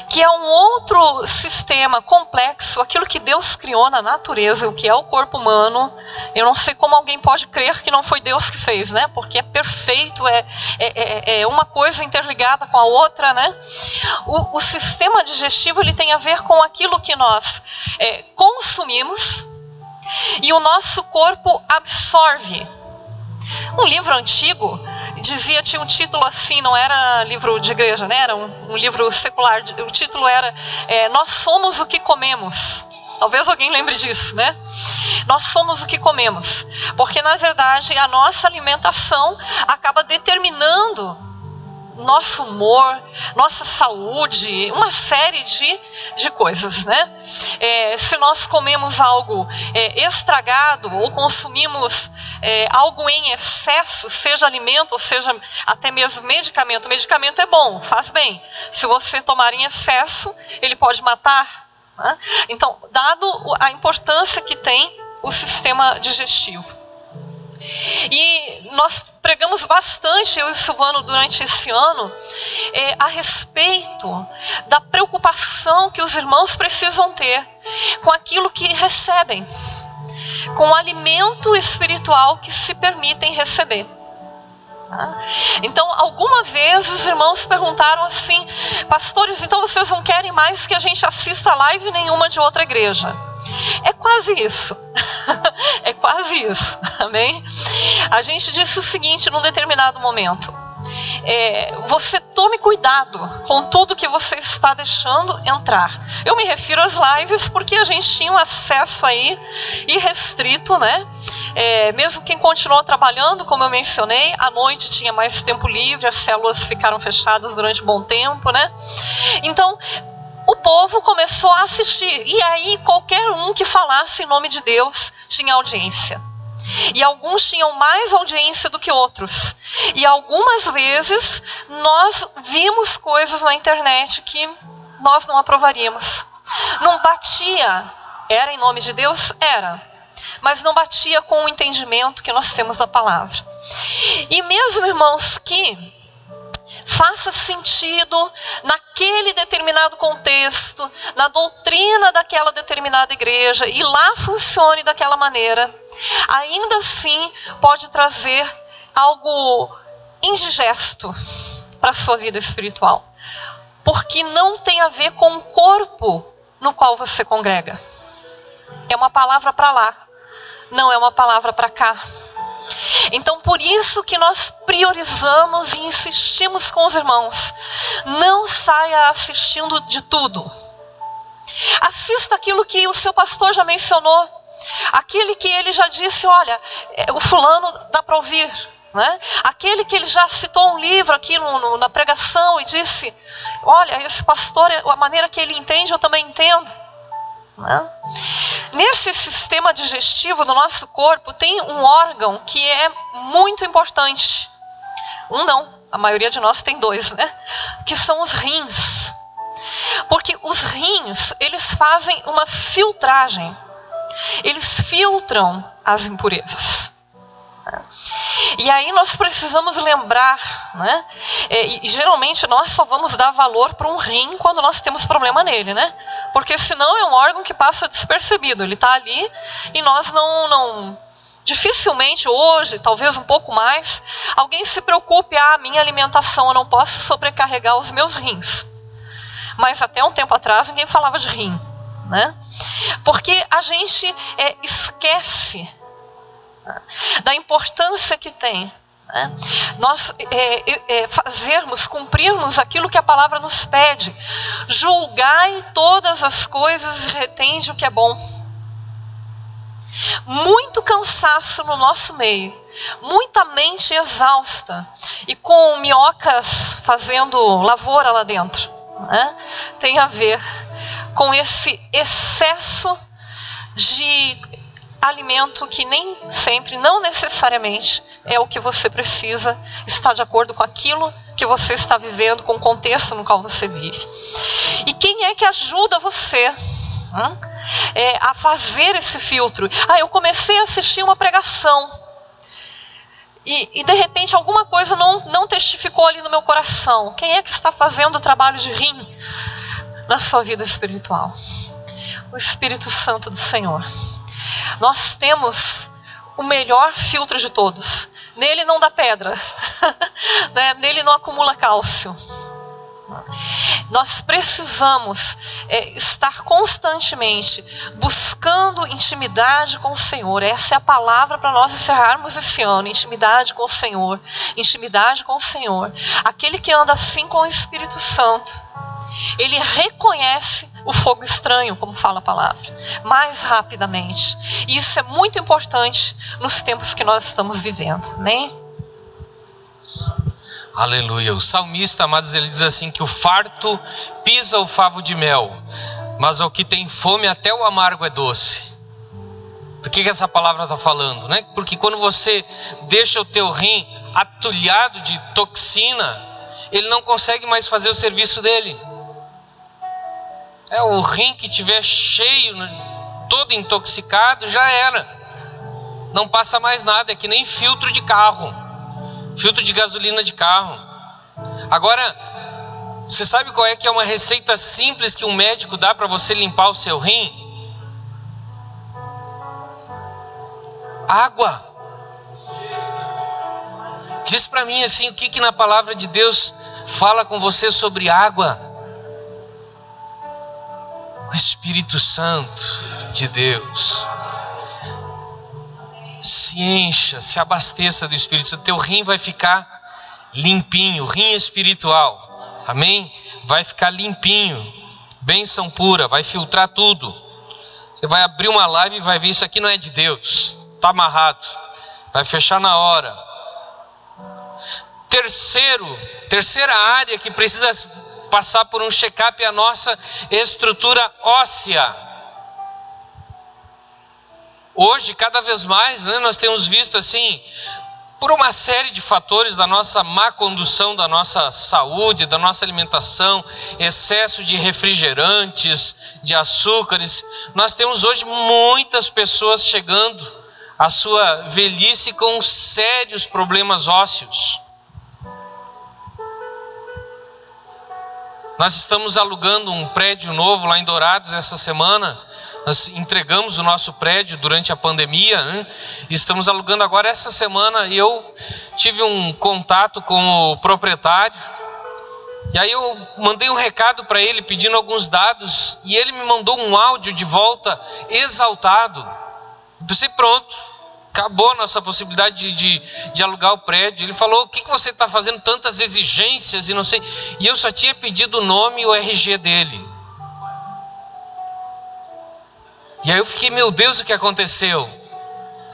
que é um outro sistema complexo, aquilo que Deus criou na natureza, o que é o corpo humano. Eu não sei como alguém pode crer que não foi Deus que fez, né? Porque é perfeito, é uma coisa interligada com a outra, né? O sistema digestivo ele tem a ver com aquilo que nós consumimos e o nosso corpo absorve. Um livro antigo tinha um título assim, não era livro de igreja, né? Era um livro secular. O título era Nós somos o que comemos. Talvez alguém lembre disso, né? Nós somos o que comemos. Porque na verdade a nossa alimentação acaba determinando nosso humor, nossa saúde, uma série de coisas, né? Se nós comemos algo estragado ou consumimos algo em excesso, seja alimento ou seja até mesmo medicamento. Medicamento é bom, faz bem. Se você tomar em excesso, ele pode matar, né? Então, dado a importância que tem o sistema digestivo. E nós pregamos bastante, eu e Silvano, durante esse ano, a respeito da preocupação que os irmãos precisam ter com aquilo que recebem, com o alimento espiritual que se permitem receber. Então, alguma vez os irmãos perguntaram assim: pastores, então vocês não querem mais que a gente assista live nenhuma de outra igreja? É quase isso. É quase isso, amém? A gente disse o seguinte num determinado momento: você tome cuidado com tudo que você está deixando entrar. Eu me refiro às lives porque a gente tinha um acesso aí irrestrito, né? Mesmo quem continuou trabalhando, como eu mencionei, à noite tinha mais tempo livre, as células ficaram fechadas durante um bom tempo, né? Então, o povo começou a assistir, e aí qualquer um que falasse em nome de Deus tinha audiência. E alguns tinham mais audiência do que outros. E algumas vezes nós vimos coisas na internet que nós não aprovaríamos. Não batia, era em nome de Deus? Era. Mas não batia com o entendimento que nós temos da palavra. E mesmo, irmãos, que faça sentido naquele determinado contexto, na doutrina daquela determinada igreja, e lá funcione daquela maneira, ainda assim pode trazer algo indigesto para a sua vida espiritual, porque não tem a ver com o corpo no qual você congrega. É uma palavra para lá, não é uma palavra para cá. Então, por isso que nós priorizamos e insistimos com os irmãos: não saia assistindo de tudo. Assista aquilo que o seu pastor já mencionou, aquele que ele já disse: olha, o fulano dá para ouvir, né? Aquele que ele já citou um livro aqui na pregação e disse: olha, esse pastor, a maneira que ele entende, eu também entendo, né? Nesse sistema digestivo do nosso corpo tem um órgão que é muito importante. Não, a maioria de nós tem dois, né? Que são os rins. Porque os rins, eles fazem uma filtragem. Eles filtram as impurezas. E aí nós precisamos lembrar, né? E geralmente nós só vamos dar valor para um rim quando nós temos problema nele, né? Porque senão é um órgão que passa despercebido. Ele está ali e nós não... Dificilmente hoje, talvez um pouco mais, alguém se preocupe: minha alimentação, eu não posso sobrecarregar os meus rins. Mas até um tempo atrás ninguém falava de rim, né? Porque a gente esquece da importância que tem, né? Nós cumprirmos aquilo que a palavra nos pede: julgai todas as coisas e retende o que é bom. Muito cansaço no nosso meio, muita mente exausta e com minhocas fazendo lavoura lá dentro, né? Tem a ver com esse excesso de alimento que nem sempre, não necessariamente, é o que você precisa, está de acordo com aquilo que você está vivendo, com o contexto no qual você vive. E quem é que ajuda você a fazer esse filtro? Eu comecei a assistir uma pregação e de repente alguma coisa não testificou ali no meu coração. Quem é que está fazendo o trabalho de rim na sua vida espiritual? O Espírito Santo do Senhor. Nós temos o melhor filtro de todos. Nele não dá pedra, né? Nele não acumula cálcio. Nós precisamos estar constantemente buscando intimidade com o Senhor. Essa é a palavra para nós encerrarmos esse ano: intimidade com o Senhor, intimidade com o Senhor. Aquele que anda assim com o Espírito Santo, ele reconhece o fogo estranho, como fala a palavra, mais rapidamente. E isso é muito importante nos tempos que nós estamos vivendo. Amém? Aleluia. O salmista, amados, ele diz assim que o farto pisa o favo de mel, mas ao que tem fome até o amargo é doce. Do que essa palavra está falando, né? Porque quando você deixa o teu rim atulhado de toxina, ele não consegue mais fazer o serviço dele. O rim que tiver cheio, todo intoxicado, já era. Não passa mais nada, é que nem filtro de carro, filtro de gasolina de carro. Agora, você sabe qual é que é uma receita simples que um médico dá para você limpar o seu rim? Água. Diz para mim assim, o que na palavra de Deus fala com você sobre água? O Espírito Santo de Deus. Se encha, se abasteça do Espírito Santo. Teu rim vai ficar limpinho, rim espiritual. Amém? Vai ficar limpinho. Bênção pura, vai filtrar tudo. Você vai abrir uma live e vai ver, isso aqui não é de Deus. Está amarrado. Vai fechar na hora. Terceira área que precisa passar por um check-up é a nossa estrutura óssea. Hoje, cada vez mais, né, nós temos visto assim, por uma série de fatores da nossa má condução, da nossa saúde, da nossa alimentação, excesso de refrigerantes, de açúcares, nós temos hoje muitas pessoas chegando à sua velhice com sérios problemas ósseos. Nós estamos alugando um prédio novo lá em Dourados essa semana. Nós entregamos o nosso prédio durante a pandemia, né? Estamos alugando agora essa semana. E eu tive um contato com o proprietário. E aí eu mandei um recado para ele pedindo alguns dados. E ele me mandou um áudio de volta exaltado. Eu pensei, pronto, acabou a nossa possibilidade de alugar o prédio. Ele falou, o que você está fazendo tantas exigências e não sei. E eu só tinha pedido o nome e o RG dele. E aí eu fiquei, meu Deus, o que aconteceu?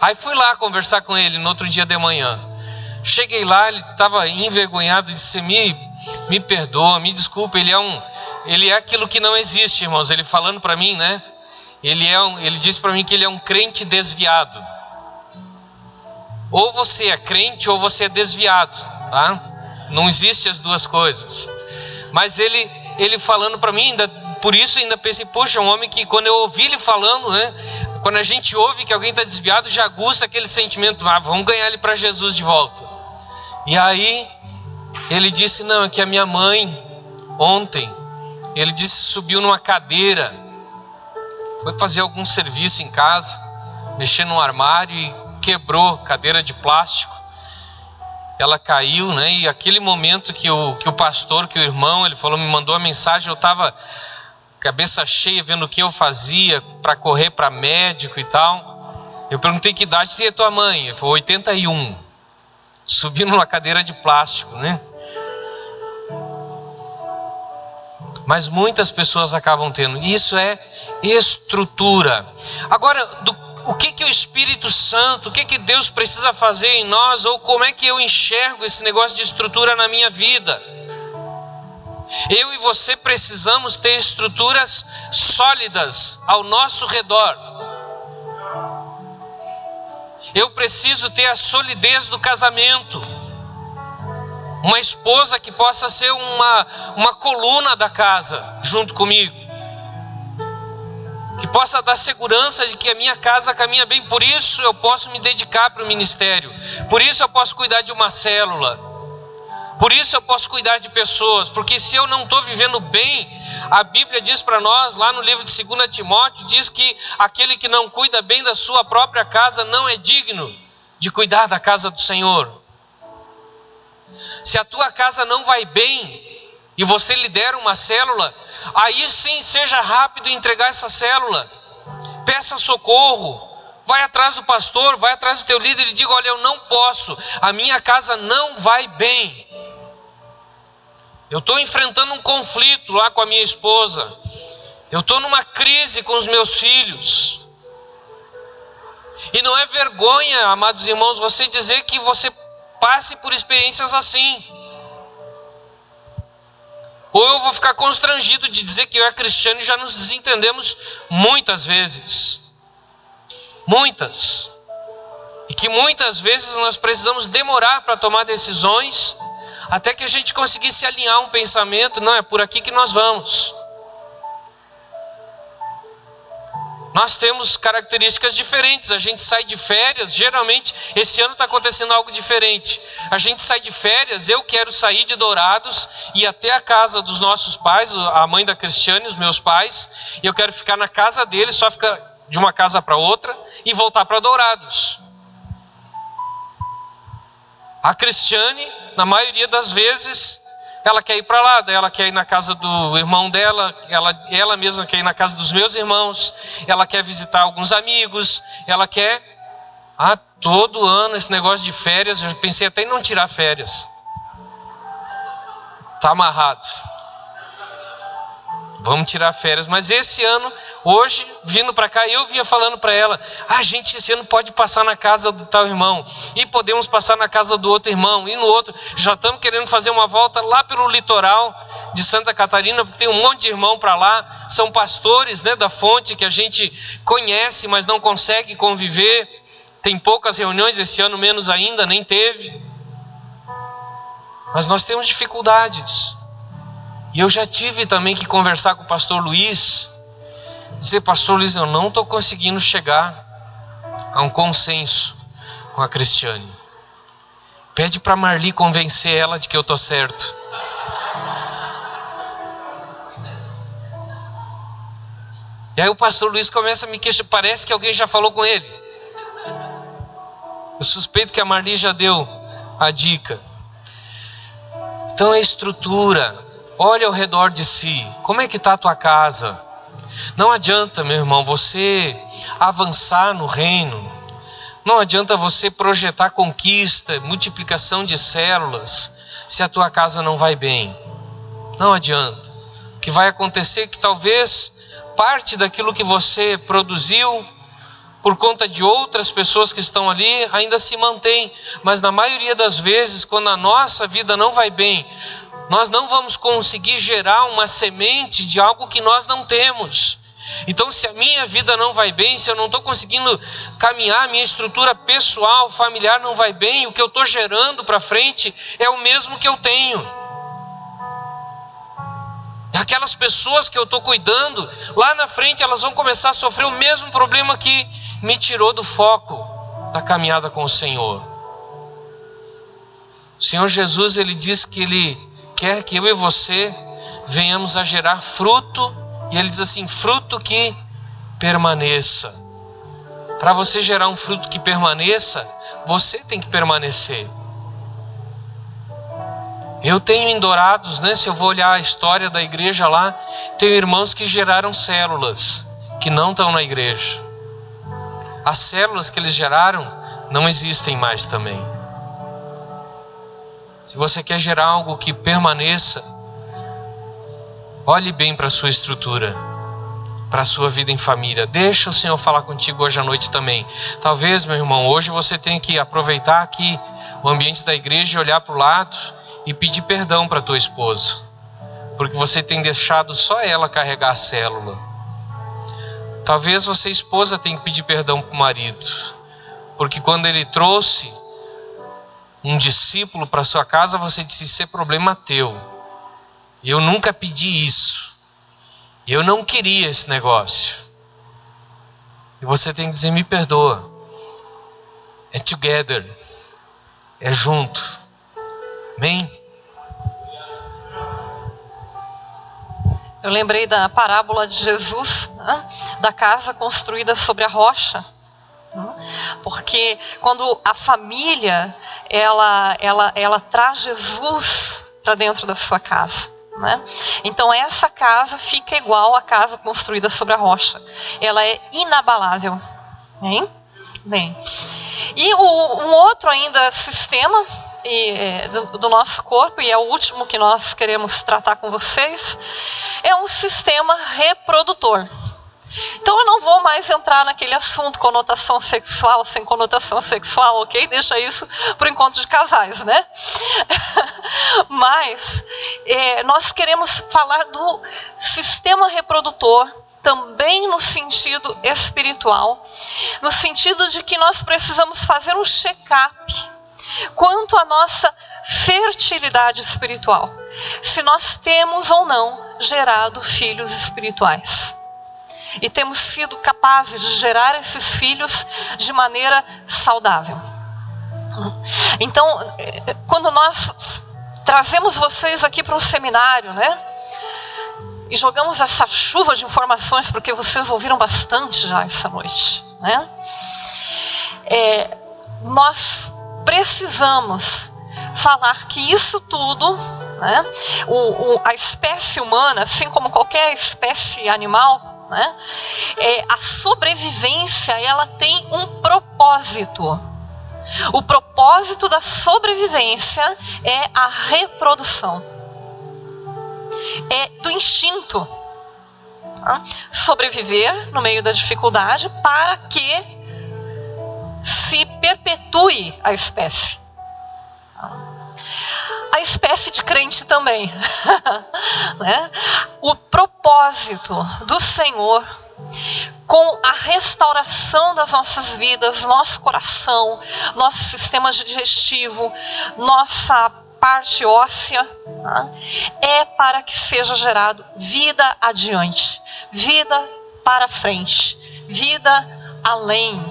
Aí fui lá conversar com ele no outro dia de manhã. Cheguei lá, ele estava envergonhado, disse, me perdoa, me desculpa, ele é aquilo que não existe, irmãos. Ele falando para mim, né? Ele disse para mim que ele é um crente desviado. Ou você é crente ou você é desviado, tá? Não existe as duas coisas. Mas ele falando para mim, por isso ainda pensei, poxa, um homem que quando eu ouvi ele falando, né? Quando a gente ouve que alguém está desviado, já aguça aquele sentimento, vamos ganhar ele para Jesus de volta. E aí ele disse, não, é que a minha mãe ontem, ele disse, subiu numa cadeira, foi fazer algum serviço em casa, mexer num armário e quebrou cadeira de plástico. Ela caiu, né? E aquele momento que o pastor, que o irmão, ele falou, me mandou a mensagem, eu estava cabeça cheia vendo o que eu fazia para correr para médico e tal. Eu perguntei que idade tinha tua mãe. Ele falou 81. Subindo numa cadeira de plástico, né? Mas muitas pessoas acabam tendo. Isso é estrutura. Agora, o que o Espírito Santo, o que Deus precisa fazer em nós, ou como é que eu enxergo esse negócio de estrutura na minha vida? Eu e você precisamos ter estruturas sólidas ao nosso redor. Eu preciso ter a solidez do casamento. Uma esposa que possa ser uma coluna da casa junto comigo. Que possa dar segurança de que a minha casa caminha bem. Por isso eu posso me dedicar para o ministério. Por isso eu posso cuidar de uma célula. Por isso eu posso cuidar de pessoas. Porque se eu não estou vivendo bem, a Bíblia diz para nós, lá no livro de 2 Timóteo, diz que aquele que não cuida bem da sua própria casa não é digno de cuidar da casa do Senhor. Se a tua casa não vai bem e você lidera uma célula, aí sim seja rápido em entregar essa célula. Peça socorro. Vai atrás do pastor, vai atrás do teu líder e diga, olha, eu não posso, a minha casa não vai bem. Eu estou enfrentando um conflito lá com a minha esposa. Eu estou numa crise com os meus filhos. E não é vergonha, amados irmãos, você dizer que você passe por experiências assim. Ou eu vou ficar constrangido de dizer que eu e a Cristiane já nos desentendemos muitas vezes. Muitas. E que muitas vezes nós precisamos demorar para tomar decisões, até que a gente conseguisse alinhar um pensamento, não, é por aqui que nós vamos. Nós temos características diferentes, a gente sai de férias, geralmente esse ano está acontecendo algo diferente. A gente sai de férias, eu quero sair de Dourados e ir até a casa dos nossos pais, a mãe da Cristiane, os meus pais, e eu quero ficar na casa deles, só ficar de uma casa para outra e voltar para Dourados. A Cristiane, na maioria das vezes, ela quer ir para lá, ela quer ir na casa do irmão dela, ela mesma quer ir na casa dos meus irmãos, ela quer visitar alguns amigos, ela quer... todo ano esse negócio de férias, eu pensei até em não tirar férias. Está amarrado. Vamos tirar férias, mas esse ano, hoje, vindo para cá, eu vinha falando para ela, gente, esse ano pode passar na casa do tal irmão, e podemos passar na casa do outro irmão, e no outro, já estamos querendo fazer uma volta lá pelo litoral de Santa Catarina, porque tem um monte de irmão para lá, são pastores, né, da fonte, que a gente conhece, mas não consegue conviver, tem poucas reuniões, esse ano menos ainda, nem teve, mas nós temos dificuldades. E eu já tive também que conversar com o pastor Luiz, dizer, pastor Luiz, eu não estou conseguindo chegar a um consenso com a Cristiane. Pede para Marli convencer ela de que eu estou certo. E aí o pastor Luiz começa a me questionar, parece que alguém já falou com ele. Eu suspeito que a Marli já deu a dica. Então é estrutura. Olha ao redor de si, como é que está a tua casa? Não adianta, meu irmão, você avançar no reino. Não adianta você projetar conquista, multiplicação de células, se a tua casa não vai bem. Não adianta. O que vai acontecer é que talvez parte daquilo que você produziu, por conta de outras pessoas que estão ali, ainda se mantém. Mas na maioria das vezes, quando a nossa vida não vai bem, nós não vamos conseguir gerar uma semente de algo que nós não temos. Então, se a minha vida não vai bem, se eu não estou conseguindo caminhar, minha estrutura pessoal, familiar não vai bem, o que eu estou gerando para frente é o mesmo que eu tenho. Aquelas pessoas que eu estou cuidando, lá na frente elas vão começar a sofrer o mesmo problema que me tirou do foco da caminhada com o Senhor. O Senhor Jesus, Ele diz que Ele quer que eu e você venhamos a gerar fruto, e Ele diz assim, fruto que permaneça. Para você gerar um fruto que permaneça, você tem que permanecer. Eu tenho em Dourados, né, se eu vou olhar a história da igreja lá, tenho irmãos que geraram células, que não estão na igreja. As células que eles geraram não existem mais também. Se você quer gerar algo que permaneça, olhe bem para a sua estrutura, para a sua vida em família. Deixa o Senhor falar contigo hoje à noite também. Talvez, meu irmão, hoje você tenha que aproveitar aqui o ambiente da igreja e olhar para o lado e pedir perdão para a tua esposa, porque você tem deixado só ela carregar a célula. Talvez você, esposa, tenha que pedir perdão para o marido, porque quando ele trouxe um discípulo para sua casa, você disse, isso é problema teu. Eu nunca pedi isso. Eu não queria esse negócio. E você tem que dizer, me perdoa. É together. É junto. Amém? Eu lembrei da parábola de Jesus, né? Da casa construída sobre a rocha. Porque quando a família ela traz Jesus para dentro da sua casa, né? Então essa casa fica igual à casa construída sobre a rocha, ela é inabalável, hein? Bem, e um outro ainda sistema do nosso corpo, e é o último que nós queremos tratar com vocês, é um sistema reprodutor. Então eu não vou mais entrar naquele assunto, conotação sexual, sem conotação sexual, ok? Deixa isso para o encontro de casais, né? Mas nós queremos falar do sistema reprodutor, também no sentido espiritual, no sentido de que nós precisamos fazer um check-up quanto à nossa fertilidade espiritual, se nós temos ou não gerado filhos espirituais. E temos sido capazes de gerar esses filhos de maneira saudável. Então, quando nós trazemos vocês aqui para um seminário, né? E jogamos essa chuva de informações, porque vocês ouviram bastante já essa noite, né? Nós precisamos falar que isso tudo, né? A espécie humana, assim como qualquer espécie animal, né? A sobrevivência, ela tem um propósito. O propósito da sobrevivência é a reprodução. É do instinto. Tá? Sobreviver no meio da dificuldade para que se perpetue a espécie. A espécie de crente também. Né? O propósito do Senhor com a restauração das nossas vidas, nosso coração, nosso sistema digestivo, nossa parte óssea, é para que seja gerado vida adiante, vida para frente, vida além.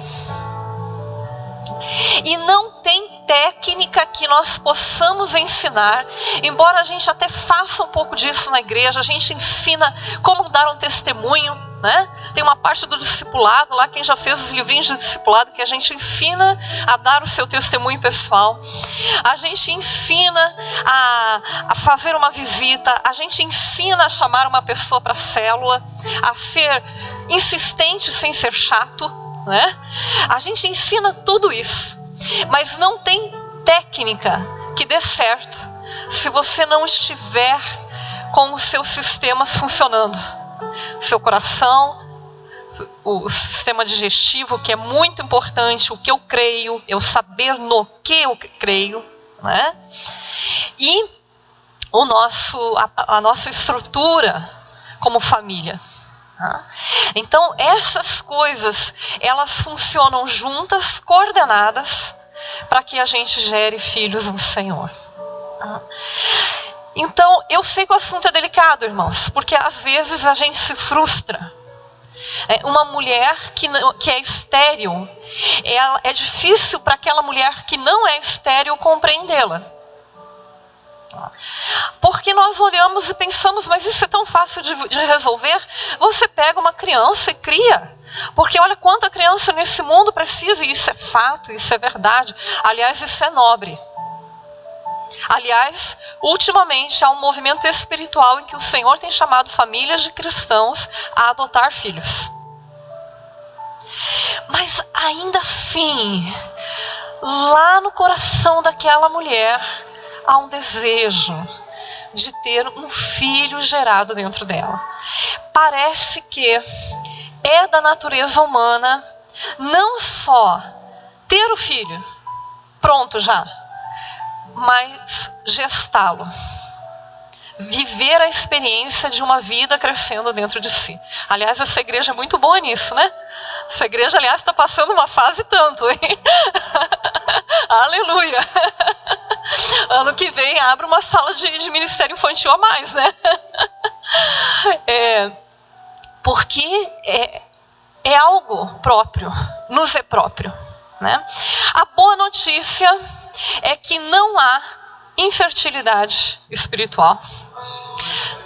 E não tem técnica que nós possamos ensinar, embora a gente até faça um pouco disso na igreja, a gente ensina como dar um testemunho, né? Tem uma parte do discipulado lá, quem já fez os livrinhos de discipulado, que a gente ensina a dar o seu testemunho pessoal, a gente ensina a fazer uma visita, a gente ensina a chamar uma pessoa para a célula, a ser insistente sem ser chato, né? A gente ensina tudo isso, mas não tem técnica que dê certo se você não estiver com os seus sistemas funcionando. Seu coração, o sistema digestivo, que é muito importante, o que eu creio, eu saber no que eu creio, né? E a nossa estrutura como família. Então essas coisas, elas funcionam juntas, coordenadas, para que a gente gere filhos no Senhor. Então eu sei que o assunto é delicado, irmãos, porque às vezes a gente se frustra. Uma mulher que é estéril, é difícil para aquela mulher que não é estéril compreendê-la. Porque nós olhamos e pensamos, mas isso é tão fácil de resolver. Você pega uma criança e cria. Porque olha quanta criança nesse mundo precisa, e isso é fato, isso é verdade. Aliás, isso é nobre. Aliás, ultimamente há um movimento espiritual em que o Senhor tem chamado famílias de cristãos a adotar filhos. Mas ainda assim, lá no coração daquela mulher, há um desejo de ter um filho gerado dentro dela. Parece que é da natureza humana não só ter o filho, pronto já, mas gestá-lo. Viver a experiência de uma vida crescendo dentro de si. Aliás, essa igreja é muito boa nisso, né? Essa igreja, aliás, está passando uma fase tanto, hein? Aleluia! Ano que vem abre uma sala de ministério infantil a mais, né? Porque é algo próprio, nos é próprio, né? A boa notícia é que não há infertilidade espiritual.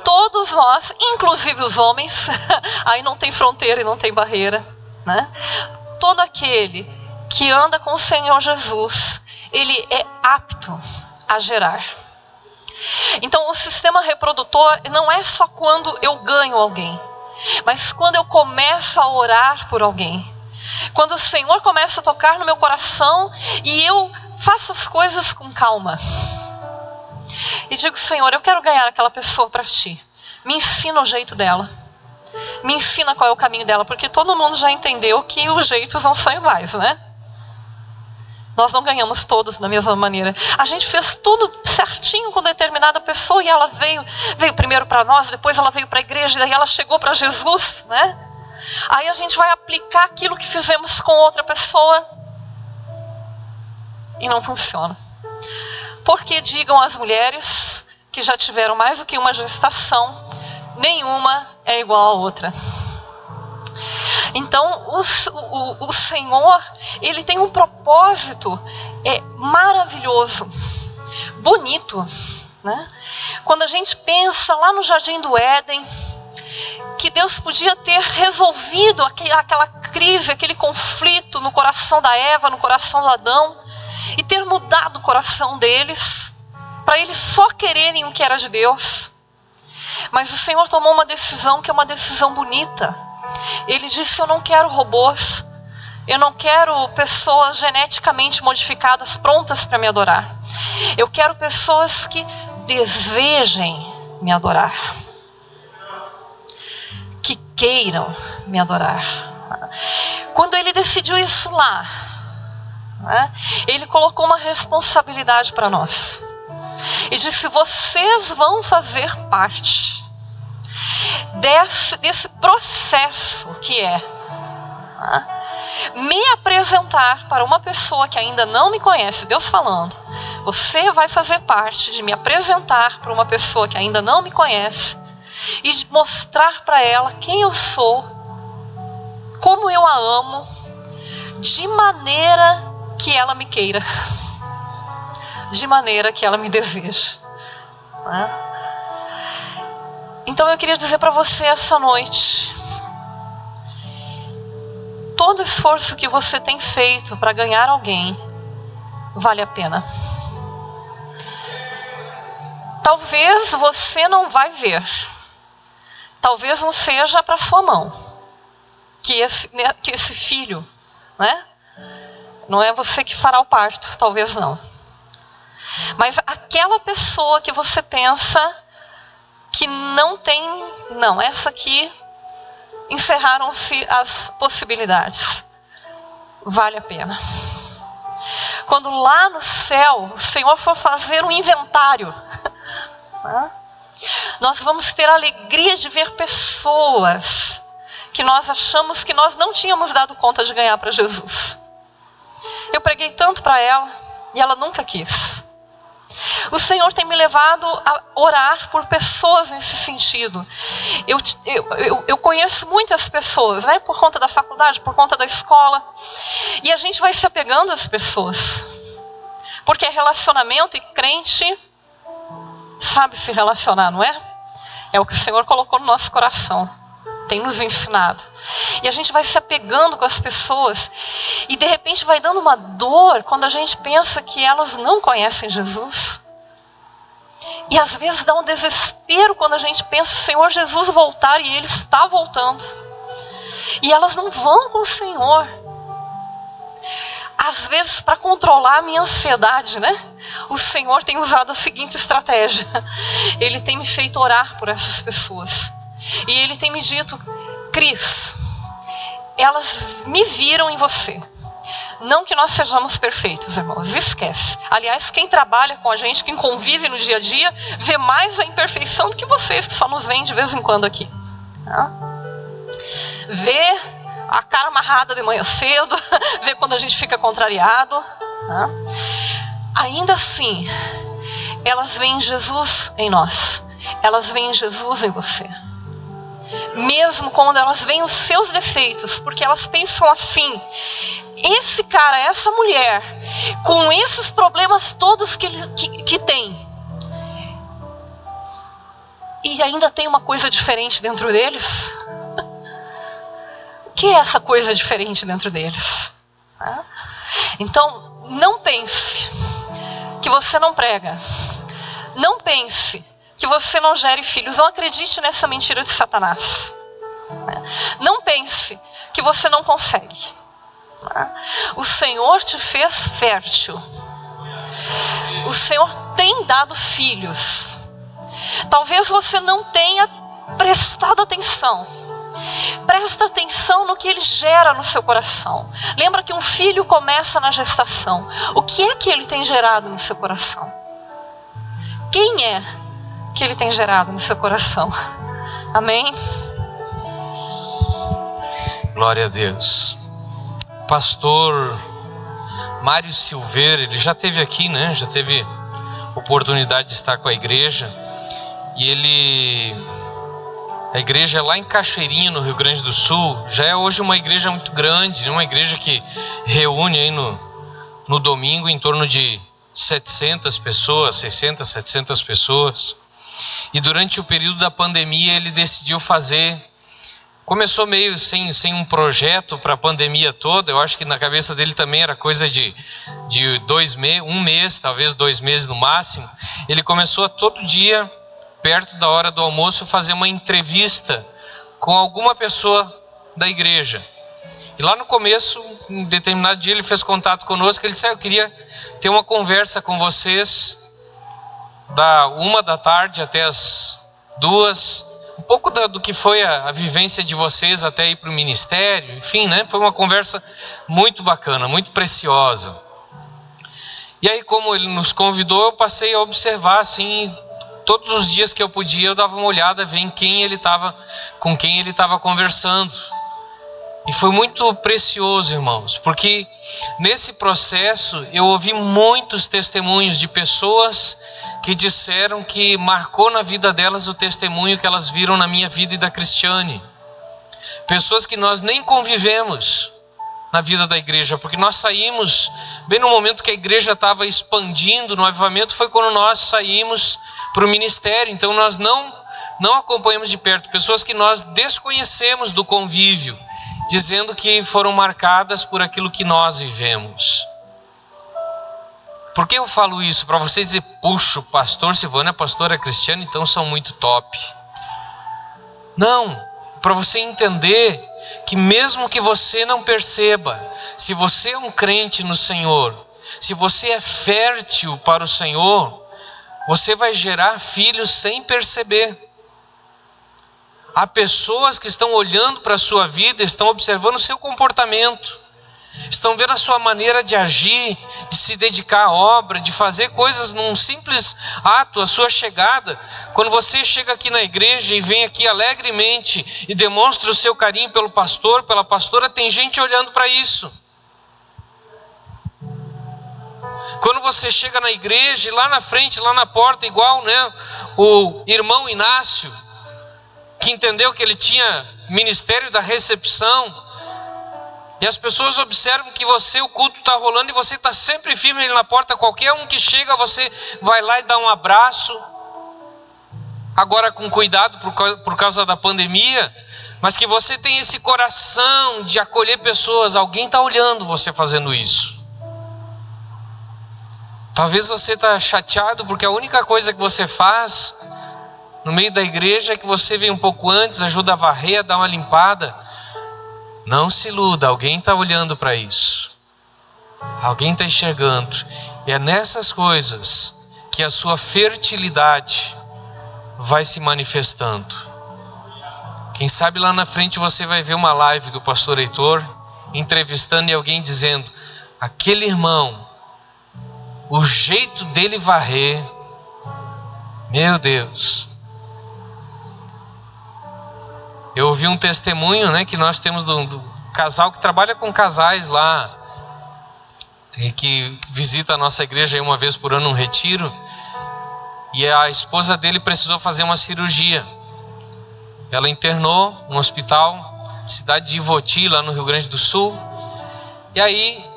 Todos nós, inclusive os homens, aí não tem fronteira e não tem barreira, né? Todo aquele que anda com o Senhor Jesus, ele é apto a gerar. Então o sistema reprodutor não é só quando eu ganho alguém, mas quando eu começo a orar por alguém, quando o Senhor começa a tocar no meu coração e eu faço as coisas com calma e digo: Senhor, eu quero ganhar aquela pessoa para ti, me ensina o jeito dela, me ensina qual é o caminho dela, porque todo mundo já entendeu que os jeitos não são iguais, né? Nós não ganhamos todos da mesma maneira. A gente fez tudo certinho com determinada pessoa e ela veio primeiro para nós, depois ela veio para a igreja, daí ela chegou para Jesus, né? Aí a gente vai aplicar aquilo que fizemos com outra pessoa e não funciona. Porque digam as mulheres que já tiveram mais do que uma gestação, nenhuma é igual à outra. Então o Senhor, Ele tem um propósito maravilhoso, bonito, né? Quando a gente pensa lá no Jardim do Éden, que Deus podia ter resolvido aquela crise, aquele conflito no coração da Eva, no coração do Adão, e ter mudado o coração deles, para eles só quererem o que era de Deus. Mas o Senhor tomou uma decisão que é uma decisão bonita. Ele disse: eu não quero robôs, eu não quero pessoas geneticamente modificadas prontas para me adorar. Eu quero pessoas que desejem me adorar, que queiram me adorar. Quando Ele decidiu isso lá, né, Ele colocou uma responsabilidade para nós e disse: vocês vão fazer parte desse processo que é me apresentar para uma pessoa que ainda não me conhece. Deus falando: você vai fazer parte de me apresentar para uma pessoa que ainda não me conhece e mostrar para ela quem eu sou, como eu a amo, de maneira que ela me queira, de maneira que ela me deseja, né? Então eu queria dizer para você essa noite: todo esforço que você tem feito para ganhar alguém vale a pena. Talvez você não vai ver, talvez não seja para sua mão que esse filho, né? Não é você que fará o parto, talvez não. Mas aquela pessoa que você pensa que não tem, não, essa aqui, encerraram-se as possibilidades, vale a pena. Quando lá no céu o Senhor for fazer um inventário, nós vamos ter a alegria de ver pessoas que nós achamos que nós não tínhamos dado conta de ganhar para Jesus. Eu preguei tanto para ela e ela nunca quis. O Senhor tem me levado a orar por pessoas nesse sentido. Eu conheço muitas pessoas, né, por conta da faculdade, por conta da escola, e a gente vai se apegando às pessoas, porque é relacionamento, e crente sabe se relacionar, não é? É o que o Senhor colocou no nosso coração, tem nos ensinado. E a gente vai se apegando com as pessoas, e de repente vai dando uma dor quando a gente pensa que elas não conhecem Jesus. E às vezes dá um desespero quando a gente pensa: Senhor, Jesus voltar, e Ele está voltando, e elas não vão com o Senhor. Às vezes, para controlar a minha ansiedade, né, o Senhor tem usado a seguinte estratégia: Ele tem me feito orar por essas pessoas, e Ele tem me dito: Cris, elas me viram em você. Não que nós sejamos perfeitos, irmãos, esquece. Aliás, quem trabalha com a gente, quem convive no dia a dia, vê mais a imperfeição do que vocês, que só nos veem de vez em quando aqui. Vê a cara amarrada de manhã cedo, vê quando a gente fica contrariado. Ainda assim, elas veem Jesus em nós, elas veem Jesus em você. Mesmo quando elas veem os seus defeitos, porque elas pensam assim: esse cara, essa mulher, com esses problemas todos que tem, e ainda tem uma coisa diferente dentro deles. O que é essa coisa diferente dentro deles? Então, não pense que você não prega, não pense que você não gere filhos. Não acredite nessa mentira de Satanás. Não pense que você não consegue. O Senhor te fez fértil. O Senhor tem dado filhos. Talvez você não tenha prestado atenção, Presta atenção no que ele gera no seu coração. Lembra que um filho começa na gestação. O que é que ele tem gerado no seu coração? Quem é que ele tem gerado no seu coração? Amém? Glória a Deus. Pastor Mário Silveira, ele já esteve aqui, né? Já teve oportunidade de estar com a igreja. E a igreja é lá em Cachoeirinha, no Rio Grande do Sul. Já é hoje uma igreja muito grande, uma igreja que reúne aí no domingo em torno de 700 pessoas, 600, 700 pessoas. E durante o período da pandemia ele decidiu fazer. Começou meio sem um projeto para a pandemia toda. Eu acho que na cabeça dele também era coisa de 1 mês, talvez 2 meses no máximo. Ele começou a todo dia, perto da hora do almoço, fazer uma entrevista com alguma pessoa da igreja. E lá no começo, em determinado dia, ele fez contato conosco. Ele disse: eu queria ter uma conversa com vocês da 1h até as 2h. Um pouco do que foi a vivência de vocês até ir para o ministério. Enfim, né? Foi uma conversa muito bacana, muito preciosa. E aí, como ele nos convidou, eu passei a observar, assim, todos os dias que eu podia, eu dava uma olhada, ver com quem ele estava conversando. E foi muito precioso, irmãos, porque nesse processo eu ouvi muitos testemunhos de pessoas que disseram que marcou na vida delas o testemunho que elas viram na minha vida e da Cristiane. Pessoas que nós nem convivemos na vida da igreja, porque nós saímos bem no momento que a igreja estava expandindo no avivamento. Foi quando nós saímos para o ministério. Então nós não acompanhamos de perto pessoas que nós desconhecemos do convívio, dizendo que foram marcadas por aquilo que nós vivemos. Por que eu falo isso? Para vocês dizer: puxa, o pastor Silvano é pastora Cristiane, então são muito top. Não, para você entender que mesmo que você não perceba, se você é um crente no Senhor, se você é fértil para o Senhor, você vai gerar filhos sem perceber. Há pessoas que estão olhando para a sua vida, estão observando o seu comportamento, estão vendo a sua maneira de agir, de se dedicar à obra, de fazer coisas num simples ato, a sua chegada. Quando você chega aqui na igreja e vem aqui alegremente e demonstra o seu carinho pelo pastor, pela pastora, tem gente olhando para isso. Quando você chega na igreja e lá na frente, lá na porta, igual, né, o irmão Inácio, que entendeu que ele tinha ministério da recepção, e as pessoas observam que o culto está rolando e você está sempre firme ali na porta. Qualquer um que chega, você vai lá e dá um abraço. Agora com cuidado por causa da pandemia, mas que você tem esse coração de acolher pessoas. Alguém está olhando você fazendo isso. Talvez você está chateado porque a única coisa que você faz no meio da igreja é que você vem um pouco antes, ajuda a varrer, a dar uma limpada. Não se iluda, alguém está olhando para isso. Alguém está enxergando. E é nessas coisas que a sua fertilidade vai se manifestando. Quem sabe lá na frente você vai ver uma live do pastor Heitor entrevistando e alguém dizendo: aquele irmão, o jeito dele varrer, meu Deus. Eu ouvi um testemunho, né, que nós temos do casal que trabalha com casais lá, e que visita a nossa igreja aí uma vez por ano, um retiro, e a esposa dele precisou fazer uma cirurgia. Ela internou no hospital, cidade de Ivoti, lá no Rio Grande do Sul. E aí,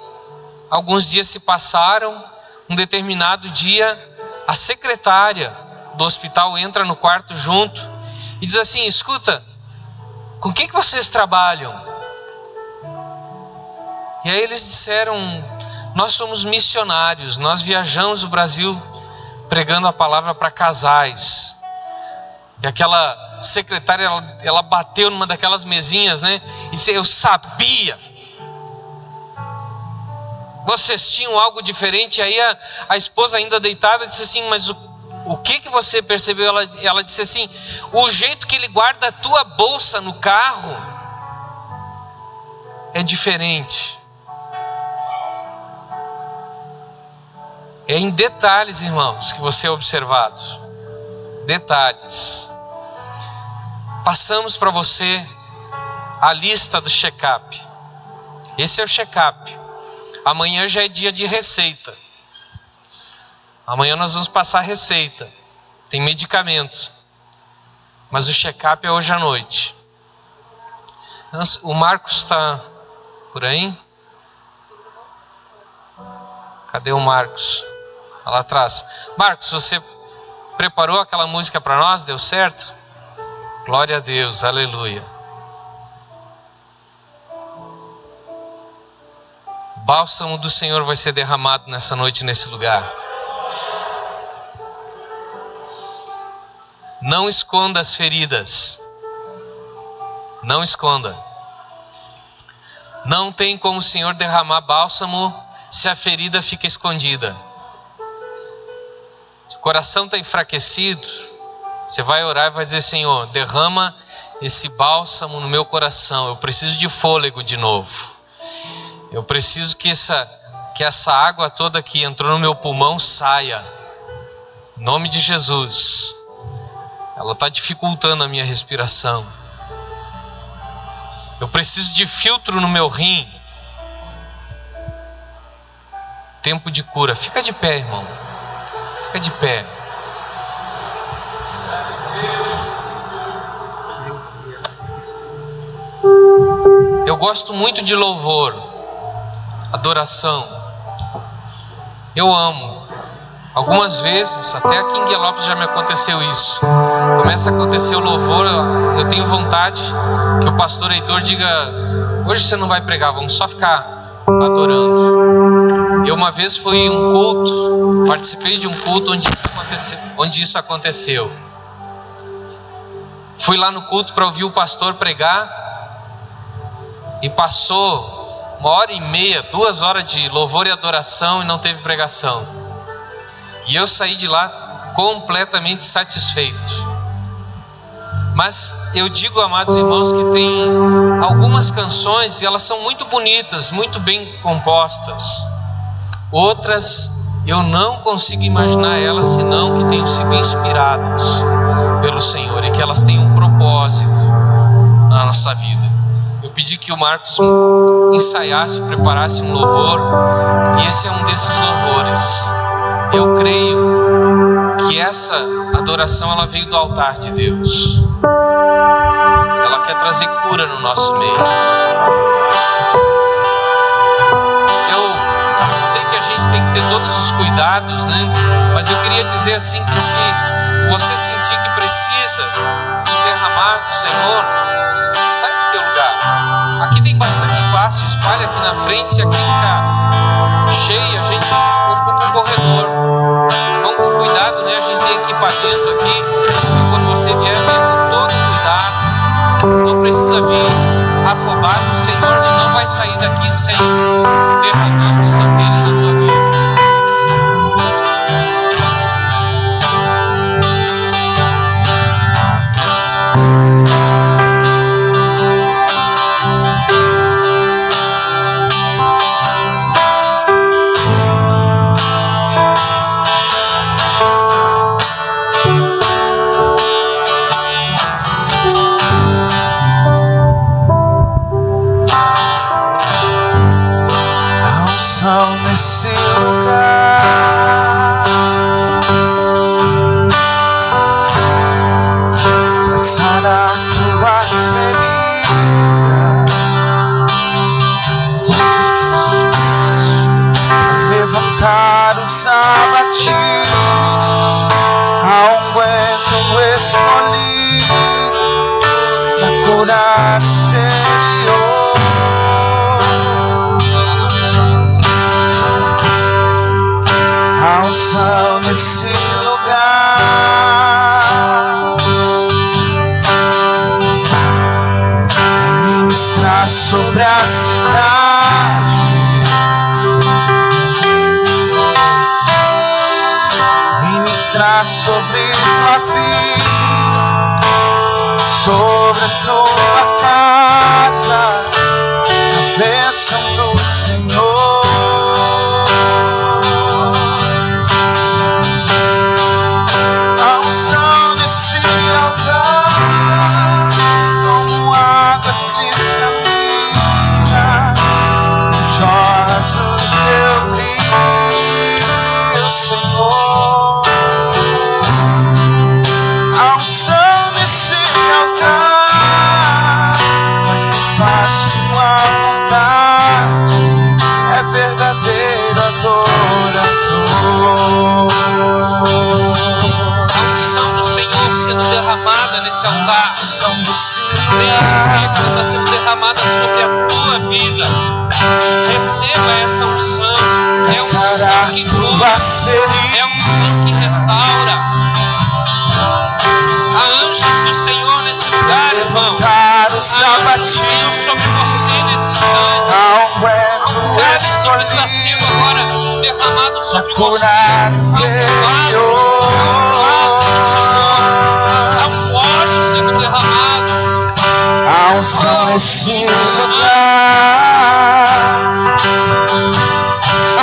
alguns dias se passaram. Um determinado dia, a secretária do hospital entra no quarto junto e diz assim: escuta, com que vocês trabalham? E aí eles disseram: nós somos missionários, nós viajamos o Brasil pregando a palavra para casais. E aquela secretária, ela bateu numa daquelas mesinhas, né? E disse: eu sabia, vocês tinham algo diferente. E aí a esposa, ainda deitada, disse assim: mas O que você percebeu? Ela disse assim: o jeito que ele guarda a tua bolsa no carro é diferente. É em detalhes, irmãos, que você é observado. Detalhes. Passamos para você a lista do check-up. Esse é o check-up. Amanhã já é dia de receita. Amanhã nós vamos passar receita. Tem medicamentos. Mas o check-up é hoje à noite. O Marcos está por aí? Cadê o Marcos? Tá lá atrás. Marcos, você preparou aquela música para nós? Deu certo? Glória a Deus, aleluia. O bálsamo do Senhor vai ser derramado nessa noite, nesse lugar. Não esconda as feridas. Não esconda. Não tem como o Senhor derramar bálsamo se a ferida fica escondida. Se o coração está enfraquecido, você vai orar e vai dizer: Senhor, derrama esse bálsamo no meu coração. Eu preciso de fôlego de novo. Eu preciso que essa água toda que entrou no meu pulmão saia. Em nome de Jesus. Ela está dificultando a minha respiração. Eu preciso de filtro no meu rim. Tempo de cura. Fica de pé, irmão. Fica de pé. Eu gosto muito de louvor, adoração. Eu amo. Algumas vezes, até aqui em Guilherme já me aconteceu isso. Começa a acontecer o louvor, eu tenho vontade que o pastor Heitor diga: hoje você não vai pregar, vamos só ficar adorando. Eu uma vez fui em um culto, participei de um culto onde isso aconteceu. Fui lá no culto para ouvir o pastor pregar e passou 1h30, 2 horas de louvor e adoração e não teve pregação. E eu saí de lá completamente satisfeito. Mas eu digo, amados irmãos, que tem algumas canções e elas são muito bonitas, muito bem compostas. Outras eu não consigo imaginar elas senão que tenham sido inspiradas pelo Senhor e que elas têm um propósito na nossa vida. Eu pedi que o Marcos ensaiasse, preparasse um louvor, e esse é um desses louvores. Eu creio que essa adoração ela veio do altar de Deus. Ela quer trazer cura no nosso meio. Eu sei que a gente tem que ter todos os cuidados, né? Mas eu queria dizer assim que se você sentir que precisa do derramar do Senhor, sai do teu lugar. Aqui tem bastante espaço, espalha aqui na frente. Se aqui ficar cheio, a gente ocupa o corredor. Vamos com cuidado, né? A gente tem equipamento aqui. E quando você vier, venha com todo cuidado. Não precisa vir afobado. O Senhor não vai sair daqui sem derramar a unção dele na tua vida. Nesse lugar, pra sarar tuas feridas, pra levantar os abatidos, a unguento escolhido, pra curar o interior. Unção nesse lugar, ministrar sobre a cidade, ministrar sobre derramada nesse altar. Creia que ela está sendo derramada sobre a tua vida. Receba essa unção. É unção que cura, é unção que restaura. Há anjos do Senhor nesse lugar, irmão. Há anjos do Senhor sobre você nesse instante. Há um cálice que está sendo agora derramado sobre você. Há um vaso do Senhor. Há um óleo sendo derramado. Há unção nesse lugar.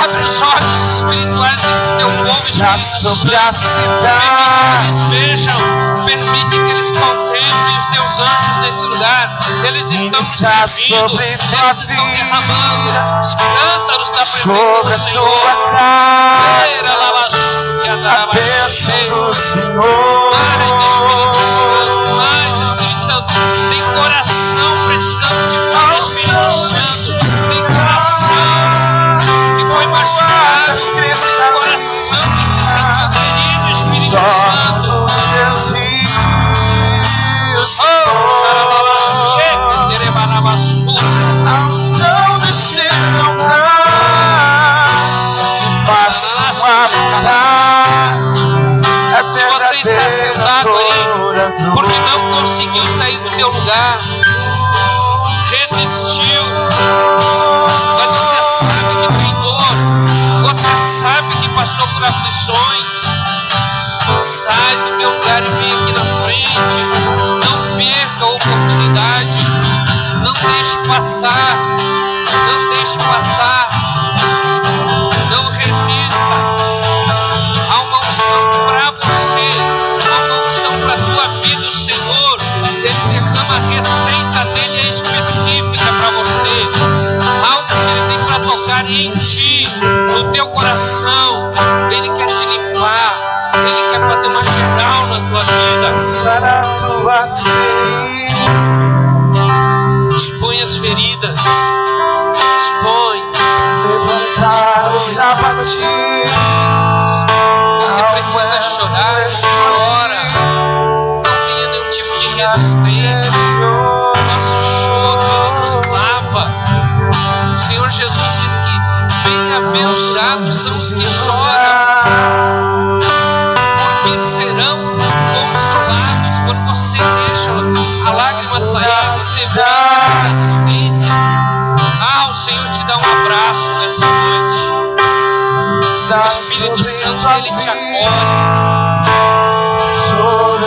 Abre os olhos espirituais desse teu povo, Está sobre a cidade. permite que eles vejam, permite que eles contemplem os teus anjos nesse lugar. Eles estão te servindo, eles estão derramando os cântaros da presença Sobre do a Senhor. tua casa, a bênção do Senhor. Mais Espírito Santo, tem coração precisando de cura, Espírito Santo, tem coração que foi mastigado, tem coração que se sentiu ferido, Espírito Santo. Teus rios, a unção desse lugar faça habitar. Se você está sentado aí porque não conseguiu sair do teu lugar, resistiu, mas você sabe que tem dor, você sabe que passou por aflições, sai do teu lugar e vem aqui na frente. Não perca a oportunidade, não deixe passar, não deixe passar, não resista. Há uma unção para você, há uma unção para a tua vida. O Senhor, Ele derrama a receita dele específica para você, algo que Ele tem para tocar em ti, no teu coração. Ele quer te limpar, Ele quer fazer uma geral na tua vida. Sarar tuas feridas. Expõe as feridas, expõe. Levantar os abatidos. Você precisa chorar, chora. Não tenha nenhum tipo de resistência. Nosso choro, Ele nos lava. O Senhor Jesus diz que bem-aventurados são os que choram, porque serão consolados. Quando você deixa a lágrima sair, você vence essa resistência. O Senhor te dá um abraço nessa noite. O Espírito Santo, Ele te acolhe, te renova.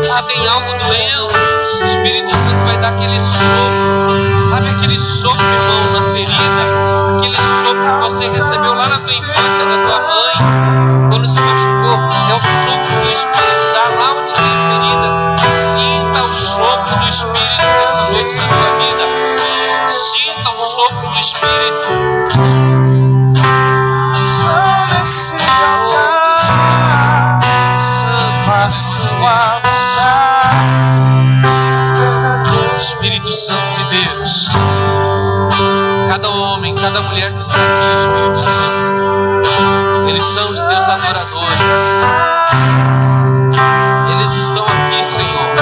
Se tem algo doendo, o Espírito Santo vai dar aquele sopro. Sabe aquele sopro, irmão, na ferida? Aquele sopro que você recebeu lá na tua infância, da tua mãe, quando se machucou. É o sopro que o Espírito dá lá onde tem a ferida. Sinta o sopro do Espírito nessa noite na tua vida. Sinta o sopro do Espírito. Espírito Santo de Deus, cada homem, cada mulher que está aqui, Espírito Santo, eles são os teus adoradores. Eles estão aqui, Senhor,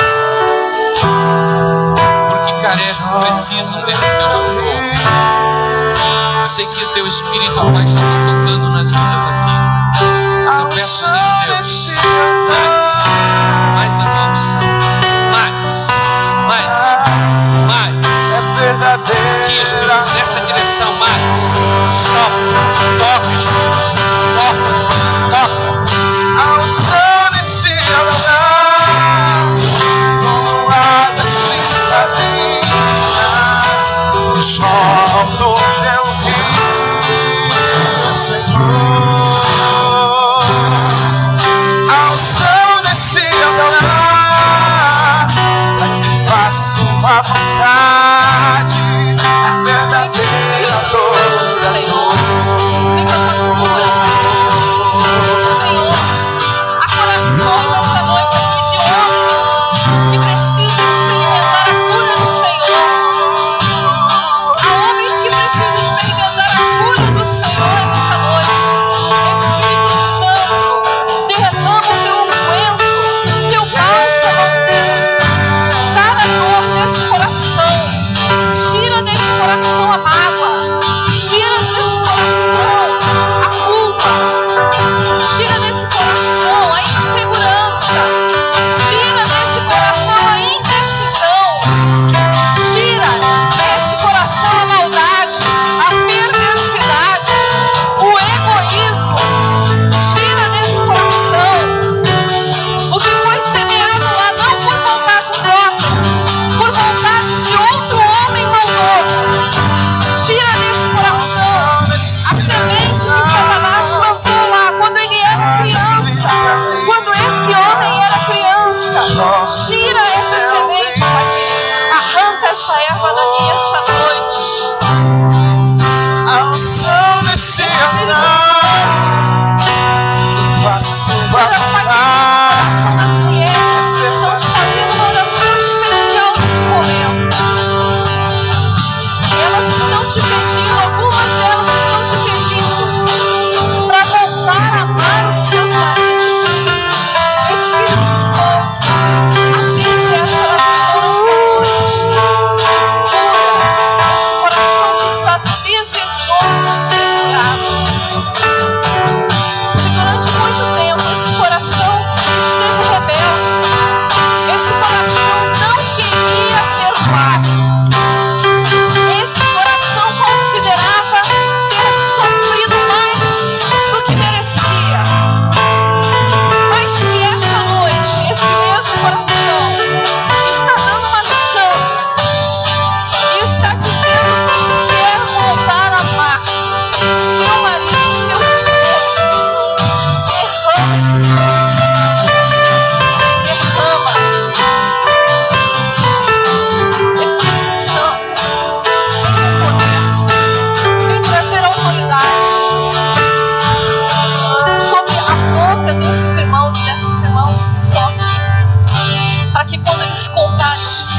porque carecem, precisam desse teu socorro. Eu sei que o teu Espírito, ó Pai, já está tocando nas vidas aqui. Mas eu peço, Senhor Deus, mais da tua unção, mais. Aqui, Espírito, nessa direção, mais. Sopra, toca, Espírito Santo, toca. A unção nesse lugar, com águas cristalinas, jorram do teu rio,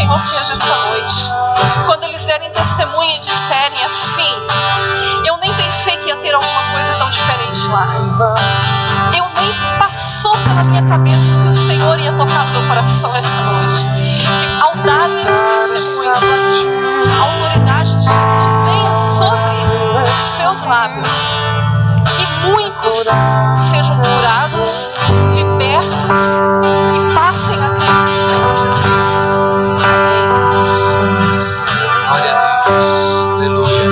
Senhor fez essa noite. Quando eles derem testemunho e disserem assim: eu nem pensei que ia ter alguma coisa tão diferente lá. Eu nem passou pela minha cabeça que o Senhor ia tocar no meu coração essa noite. Que ao dar esse testemunho, a autoridade de Jesus venha sobre os seus lábios. E muitos sejam curados, libertos e passem a crer no Senhor Jesus. Amém. Glória a Deus. Aleluia.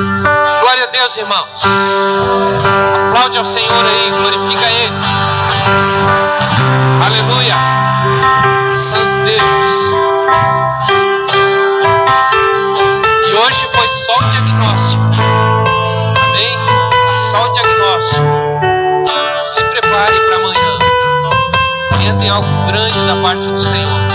Glória a Deus, irmãos. Aplaude ao Senhor aí, glorifica Ele. Aleluia. Santo Deus. E hoje foi só o diagnóstico. Amém? Só o diagnóstico. Se prepare para amanhã. Amanhã tem algo grande da parte do Senhor.